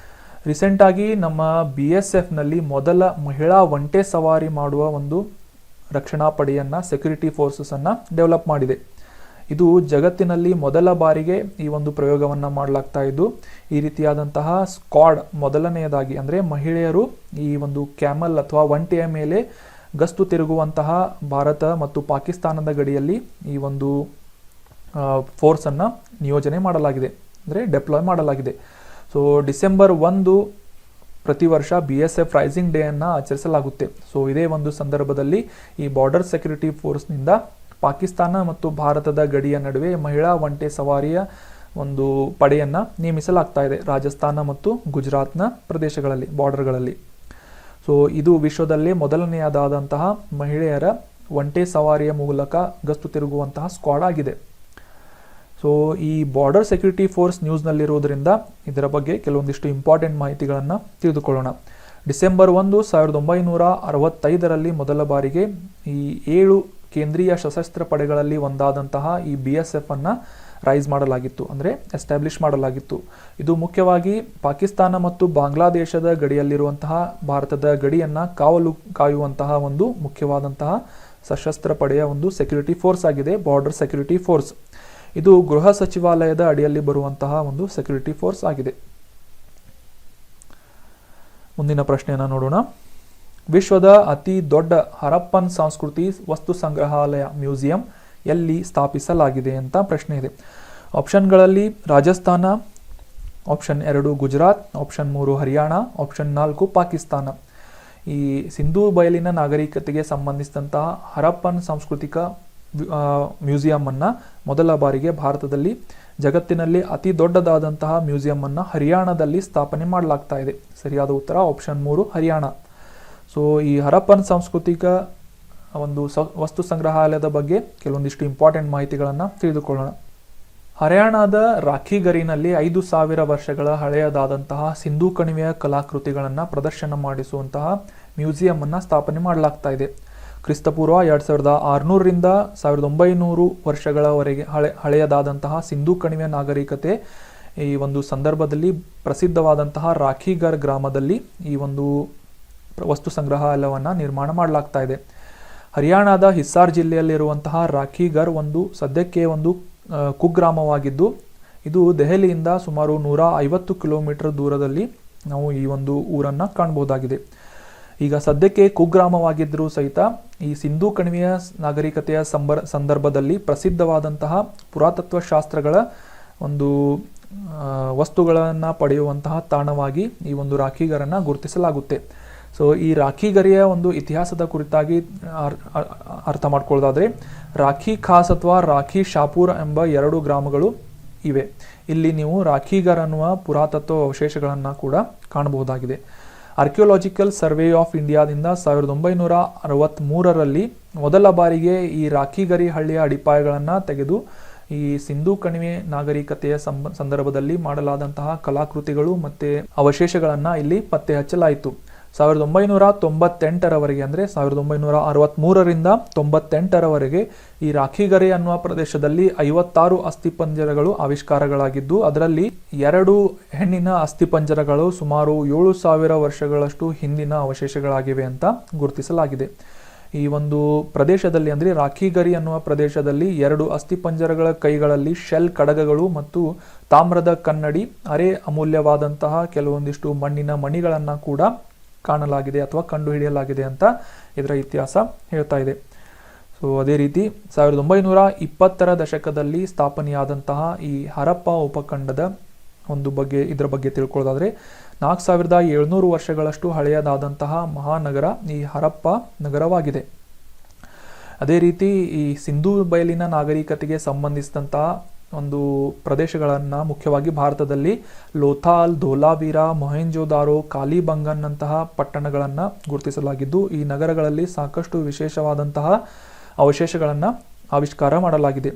ರೀಸೆಂಟಾಗಿ ನಮ್ಮ BSFನಲ್ಲಿ ಮೊದಲ ಮಹಿಳಾ ಒಂಟೆ ಸವಾರಿ ಮಾಡುವ ಒಂದು ರಕ್ಷಣಾ ಪಡೆಯನ್ನು ಸೆಕ್ಯೂರಿಟಿ ಫೋರ್ಸಸನ್ನು ಡೆವಲಪ್ ಮಾಡಿದೆ. ಇದು ಜಗತ್ತಿನಲ್ಲಿ ಮೊದಲ ಬಾರಿಗೆ ಈ ಒಂದು ಪ್ರಯೋಗವನ್ನು ಮಾಡಲಾಗ್ತಾ ಇದ್ದು, ಈ ರೀತಿಯಾದಂತಹ ಸ್ಕ್ವಾಡ್ ಮೊದಲನೆಯದಾಗಿ ಅಂದರೆ ಮಹಿಳೆಯರು ಈ ಒಂದು ಕ್ಯಾಮಲ್ ಅಥವಾ ಒಂಟೆಯ ಮೇಲೆ ಗಸ್ತು ತಿರುಗುವಂತಹ ಭಾರತ ಮತ್ತು ಪಾಕಿಸ್ತಾನದ ಗಡಿಯಲ್ಲಿ ಈ ಒಂದು ಫೋರ್ಸನ್ನು ನಿಯೋಜನೆ ಮಾಡಲಾಗಿದೆ, ಅಂದರೆ ಡೆಪ್ಲಾಯ್ ಮಾಡಲಾಗಿದೆ. ಸೊ ಡಿಸೆಂಬರ್ 1 ಪ್ರತಿ ವರ್ಷ BSF ರೈಸಿಂಗ್ ಡೇ ಅನ್ನು ಆಚರಿಸಲಾಗುತ್ತೆ. ಸೊ ಇದೇ ಒಂದು ಸಂದರ್ಭದಲ್ಲಿ ಈ ಬಾರ್ಡರ್ ಸೆಕ್ಯೂರಿಟಿ ಫೋರ್ಸ್ನಿಂದ ಪಾಕಿಸ್ತಾನ ಮತ್ತು ಭಾರತದ ಗಡಿಯ ನಡುವೆ ಮಹಿಳಾ ಒಂಟೆ ಸವಾರಿಯ ಒಂದು ಪಡೆಯನ್ನು ನೇಮಿಸಲಾಗ್ತಾ ಇದೆ ರಾಜಸ್ಥಾನ ಮತ್ತು ಗುಜರಾತ್ನ ಪ್ರದೇಶಗಳಲ್ಲಿ, ಬಾರ್ಡರ್ಗಳಲ್ಲಿ. ಸೊ ಇದು ವಿಶ್ವದಲ್ಲೇ ಮೊದಲನೆಯದಾದಂತಹ ಮಹಿಳೆಯರ ಒಂಟೆ ಸವಾರಿಯ ಮೂಲಕ ಗಸ್ತು ತಿರುಗುವಂತಹ ಸ್ಕ್ವಾಡ್ ಆಗಿದೆ. ಸೊ ಈ ಬಾರ್ಡರ್ ಸೆಕ್ಯೂರಿಟಿ ಫೋರ್ಸ್ ನ್ಯೂಸ್ನಲ್ಲಿರೋದ್ರಿಂದ ಇದರ ಬಗ್ಗೆ ಕೆಲವೊಂದಿಷ್ಟು ಇಂಪಾರ್ಟೆಂಟ್ ಮಾಹಿತಿಗಳನ್ನು ತಿಳಿದುಕೊಳ್ಳೋಣ. ಡಿಸೆಂಬರ್ 1, 1965ರಲ್ಲಿ ಮೊದಲ ಬಾರಿಗೆ ಈ 7 ಕೇಂದ್ರೀಯ ಸಶಸ್ತ್ರ ಪಡೆಗಳಲ್ಲಿ ಒಂದಾದಂತಹ ಈ BSF ಅನ್ನು ರೈಸ್ ಮಾಡಲಾಗಿತ್ತು, ಅಂದರೆ ಎಸ್ಟಾಬ್ಲಿಷ್ ಮಾಡಲಾಗಿತ್ತು. ಇದು ಮುಖ್ಯವಾಗಿ ಪಾಕಿಸ್ತಾನ ಮತ್ತು ಬಾಂಗ್ಲಾದೇಶದ ಗಡಿಯಲ್ಲಿರುವಂತಹ ಭಾರತದ ಗಡಿಯನ್ನು ಕಾಯುವಂತಹ ಒಂದು ಮುಖ್ಯವಾದಂತಹ ಸಶಸ್ತ್ರ ಪಡೆಯ ಒಂದು ಸೆಕ್ಯೂರಿಟಿ ಫೋರ್ಸ್ ಆಗಿದೆ ಬಾರ್ಡರ್ ಸೆಕ್ಯೂರಿಟಿ ಫೋರ್ಸ್. ಇದು ಗೃಹ ಸಚಿವಾಲಯದ ಅಡಿಯಲ್ಲಿ ಬರುವಂತಹ ಒಂದು ಸೆಕ್ಯೂರಿಟಿ ಫೋರ್ಸ್ ಆಗಿದೆ. ಮುಂದಿನ ಪ್ರಶ್ನೆಯನ್ನು ನೋಡೋಣ. ವಿಶ್ವದ ಅತಿ ದೊಡ್ಡ ಹರಪ್ಪನ್ ಸಂಸ್ಕೃತಿ ವಸ್ತು ಸಂಗ್ರಹಾಲಯ ಮ್ಯೂಸಿಯಂ ಎಲ್ಲಿ ಸ್ಥಾಪಿಸಲಾಗಿದೆ ಅಂತ ಪ್ರಶ್ನೆ ಇದೆ. ಆಪ್ಷನ್ಗಳಲ್ಲಿ Rajasthan, option 2 Gujarat, option 3 Haryana, option 4 Pakistan. ಈ ಸಿಂಧೂ ಬಯಲಿನ ನಾಗರಿಕತೆಗೆ ಸಂಬಂಧಿಸಿದಂತಹ ಹರಪ್ಪನ್ ಸಾಂಸ್ಕೃತಿಕ ಮ್ಯೂಸಿಯಂ ಅನ್ನು ಮೊದಲ ಬಾರಿಗೆ ಭಾರತದಲ್ಲಿ ಜಗತ್ತಿನಲ್ಲಿ ಅತಿ ದೊಡ್ಡದಾದಂತಹ ಮ್ಯೂಸಿಯಂ ಅನ್ನು ಹರಿಯಾಣದಲ್ಲಿ ಸ್ಥಾಪನೆ ಮಾಡಲಾಗ್ತಾ ಇದೆ. ಸರಿಯಾದ ಉತ್ತರ ಆಪ್ಷನ್ 3 ಹರಿಯಾಣ. ಸೊ ಈ ಹರಪ್ಪನ್ ಸಾಂಸ್ಕೃತಿಕ ಒಂದು ವಸ್ತು ಸಂಗ್ರಹಾಲಯದ ಬಗ್ಗೆ ಕೆಲವೊಂದಿಷ್ಟು ಇಂಪಾರ್ಟೆಂಟ್ ಮಾಹಿತಿಗಳನ್ನು ತಿಳಿದುಕೊಳ್ಳೋಣ. ಹರಿಯಾಣದ ರಾಖಿಗರಿನಲ್ಲಿ 5000 ವರ್ಷಗಳ ಹಳೆಯದಾದಂತಹ ಸಿಂಧೂ ಕಣಿವೆಯ ಕಲಾಕೃತಿಗಳನ್ನು ಪ್ರದರ್ಶನ ಮಾಡಿಸುವಂತಹ ಮ್ಯೂಸಿಯಂ ಅನ್ನು ಸ್ಥಾಪನೆ ಮಾಡಲಾಗ್ತಾ ಇದೆ. ಕ್ರಿಸ್ತಪೂರ್ವ 2600ರಿಂದ 1900 ವರ್ಷಗಳವರೆಗೆ ಹಳೆಯದಾದಂತಹ ಸಿಂಧೂ ಕಣಿವೆಯ ನಾಗರಿಕತೆ ಈ ಒಂದು ಸಂದರ್ಭದಲ್ಲಿ ಪ್ರಸಿದ್ಧವಾದಂತಹ ರಾಖಿಗರ್ ಗ್ರಾಮದಲ್ಲಿ ಈ ಒಂದು ವಸ್ತು ಸಂಗ್ರಹಾಲಯವನ್ನು ನಿರ್ಮಾಣ ಮಾಡಲಾಗ್ತಾ ಇದೆ. ಹರಿಯಾಣದ ಹಿಸ್ಸಾರ್ ಜಿಲ್ಲೆಯಲ್ಲಿರುವಂತಹ ರಾಖಿಗರ್ ಸದ್ಯಕ್ಕೆ ಒಂದು ಕುಗ್ರಾಮವಾಗಿದ್ದು ಇದು ದೆಹಲಿಯಿಂದ ಸುಮಾರು 150 ಕಿಲೋಮೀಟರ್ ದೂರದಲ್ಲಿ ನಾವು ಈ ಒಂದು ಊರನ್ನು ಕಾಣಬಹುದಾಗಿದೆ. ಈಗ ಸದ್ಯಕ್ಕೆ ಕುಗ್ರಾಮವಾಗಿದ್ದರೂ ಸಹಿತ ಈ ಸಿಂಧೂ ಕಣಿವೆಯ ನಾಗರಿಕತೆಯ ಸಂದರ್ಭದಲ್ಲಿ ಪ್ರಸಿದ್ಧವಾದಂತಹ ಪುರಾತತ್ವ ಶಾಸ್ತ್ರಗಳ ಒಂದು ವಸ್ತುಗಳನ್ನು ಪಡೆಯುವಂತಹ ತಾಣವಾಗಿ ಈ ಒಂದು ರಾಖಿಗರನ್ನು ಗುರುತಿಸಲಾಗುತ್ತೆ. ಸೊ ಈ ರಾಖಿಗರಿಯ ಒಂದು ಇತಿಹಾಸದ ಕುರಿತಾಗಿ ಅರ್ಥ ಮಾಡ್ಕೊಳ್ಳೋದಾದ್ರೆ ರಾಖಿ ಖಾಸ್ ಅಥವಾ ರಾಖಿ ಶಾಪೂರ್ ಎಂಬ 2 ಗ್ರಾಮಗಳು ಇವೆ. ಇಲ್ಲಿ ನೀವು ರಾಖಿಗರ್ ಅನ್ನುವ ಪುರಾತತ್ವ ಅವಶೇಷಗಳನ್ನು ಕೂಡ ಕಾಣಬಹುದಾಗಿದೆ. ಆರ್ಕಿಯೋಲಾಜಿಕಲ್ ಸರ್ವೆ ಆಫ್ ಇಂಡಿಯಾದಿಂದ 1963ರಲ್ಲಿ ಮೊದಲ ಬಾರಿಗೆ ಈ ರಾಖಿಗರಿ ಹಳ್ಳಿಯ ಅಡಿಪಾಯಗಳನ್ನು ತೆಗೆದು ಈ ಸಿಂಧೂ ಕಣಿವೆ ನಾಗರಿಕತೆಯ ಸಂದರ್ಭದಲ್ಲಿ ಮಾಡಲಾದಂತಹ ಕಲಾಕೃತಿಗಳು ಮತ್ತೆ ಅವಶೇಷಗಳನ್ನು ಇಲ್ಲಿ ಪತ್ತೆ ಹಚ್ಚಲಾಯಿತು. 1998ರವರೆಗೆ ಅಂದರೆ 1963ರಿಂದ 98ರವರೆಗೆ ಈ ರಾಖಿಗರಿ ಅನ್ನುವ ಪ್ರದೇಶದಲ್ಲಿ 56 ಅಸ್ಥಿಪಂಜರಗಳು ಆವಿಷ್ಕಾರಗಳಾಗಿದ್ದು ಅದರಲ್ಲಿ 2 ಹೆಣ್ಣಿನ ಅಸ್ಥಿಪಂಜರಗಳು ಸುಮಾರು 7,000 ವರ್ಷಗಳಷ್ಟು ಹಿಂದಿನ ಅವಶೇಷಗಳಾಗಿವೆ ಅಂತ ಗುರುತಿಸಲಾಗಿದೆ. ಈ ಒಂದು ಪ್ರದೇಶದಲ್ಲಿ ಅಂದರೆ ರಾಖಿಗರಿ ಅನ್ನುವ ಪ್ರದೇಶದಲ್ಲಿ 2 ಅಸ್ಥಿಪಂಜರಗಳ ಕೈಗಳಲ್ಲಿ ಶೆಲ್ ಕಡಗಗಳು ಮತ್ತು ತಾಮ್ರದ ಕನ್ನಡಿ, ಅರೆ ಅಮೂಲ್ಯವಾದಂತಹ ಕೆಲವೊಂದಿಷ್ಟು ಮಣ್ಣಿನ ಮಣಿಗಳನ್ನು ಕೂಡ ಕಾಣಲಾಗಿದೆ ಅಥವಾ ಕಂಡುಹಿಡಿಯಲಾಗಿದೆ ಅಂತ ಇದರ ಇತಿಹಾಸ ಹೇಳ್ತಾ ಇದೆ. ಸೊ ಅದೇ ರೀತಿ 1920ರ ದಶಕದಲ್ಲಿ ಸ್ಥಾಪನೆಯಾದಂತಹ ಈ ಹರಪ್ಪ ಉಪಖಂಡದ ಇದರ ಬಗ್ಗೆ ತಿಳ್ಕೊಳ್ಳೋದಾದ್ರೆ 4700 ವರ್ಷಗಳಷ್ಟು ಹಳೆಯದಾದಂತಹ ಮಹಾನಗರ ಈ ಹರಪ್ಪ ನಗರವಾಗಿದೆ. ಅದೇ ರೀತಿ ಈ ಸಿಂಧೂ ಬಯಲಿನ ನಾಗರಿಕತೆಗೆ ಸಂಬಂಧಿಸಿದಂತಹ ಒಂದು ಪ್ರದೇಶಗಳನ್ನು ಮುಖ್ಯವಾಗಿ ಭಾರತದಲ್ಲಿ ಲೋಥಾಲ್, ಧೋಲಾವೀರಾ, ಮೊಹೆಂಜೋದಾರೋ, ಕಾಲಿಬಂಗನ್ ನಂತಹ ಪಟ್ಟಣಗಳನ್ನು ಗುರುತಿಸಲಾಗಿದ್ದು ಈ ನಗರಗಳಲ್ಲಿ ಸಾಕಷ್ಟು ವಿಶೇಷವಾದಂತಹ ಅವಶೇಷಗಳನ್ನು ಆವಿಷ್ಕಾರ ಮಾಡಲಾಗಿದೆ.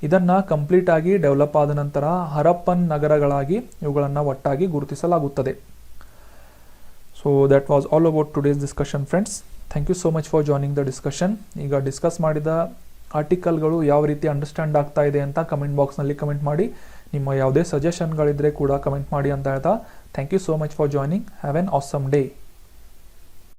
ಇದನ್ನು ಕಂಪ್ಲೀಟ್ ಆಗಿ ಡೆವಲಪ್ ಆದ ನಂತರ ಹರಪ್ಪನ್ ನಗರಗಳಾಗಿ ಇವುಗಳನ್ನು ಒಟ್ಟಾಗಿ ಗುರುತಿಸಲಾಗುತ್ತದೆ. So that was all about today's discussion friends. Thank you so much for joining the discussion. ಈಗ ಡಿಸ್ಕಸ್ ಮಾಡಿದ ಆರ್ಟಿಕಲ್ಗಳು ಯಾವ ರೀತಿ ಅಂಡರ್ಸ್ಟ್ಯಾಂಡ್ ಆಗ್ತಾ ಇದೆ ಅಂತ ಕಮೆಂಟ್ ಬಾಕ್ಸ್ನಲ್ಲಿ ಕಮೆಂಟ್ ಮಾಡಿ. ನಿಮ್ಮ ಯಾವುದೇ ಸಜೆಷನ್ಗಳಿದ್ರೆ ಕೂಡ ಕಮೆಂಟ್ ಮಾಡಿ ಅಂತ ಹೇಳ್ತಾ thank you so much for joining. Have an awesome day.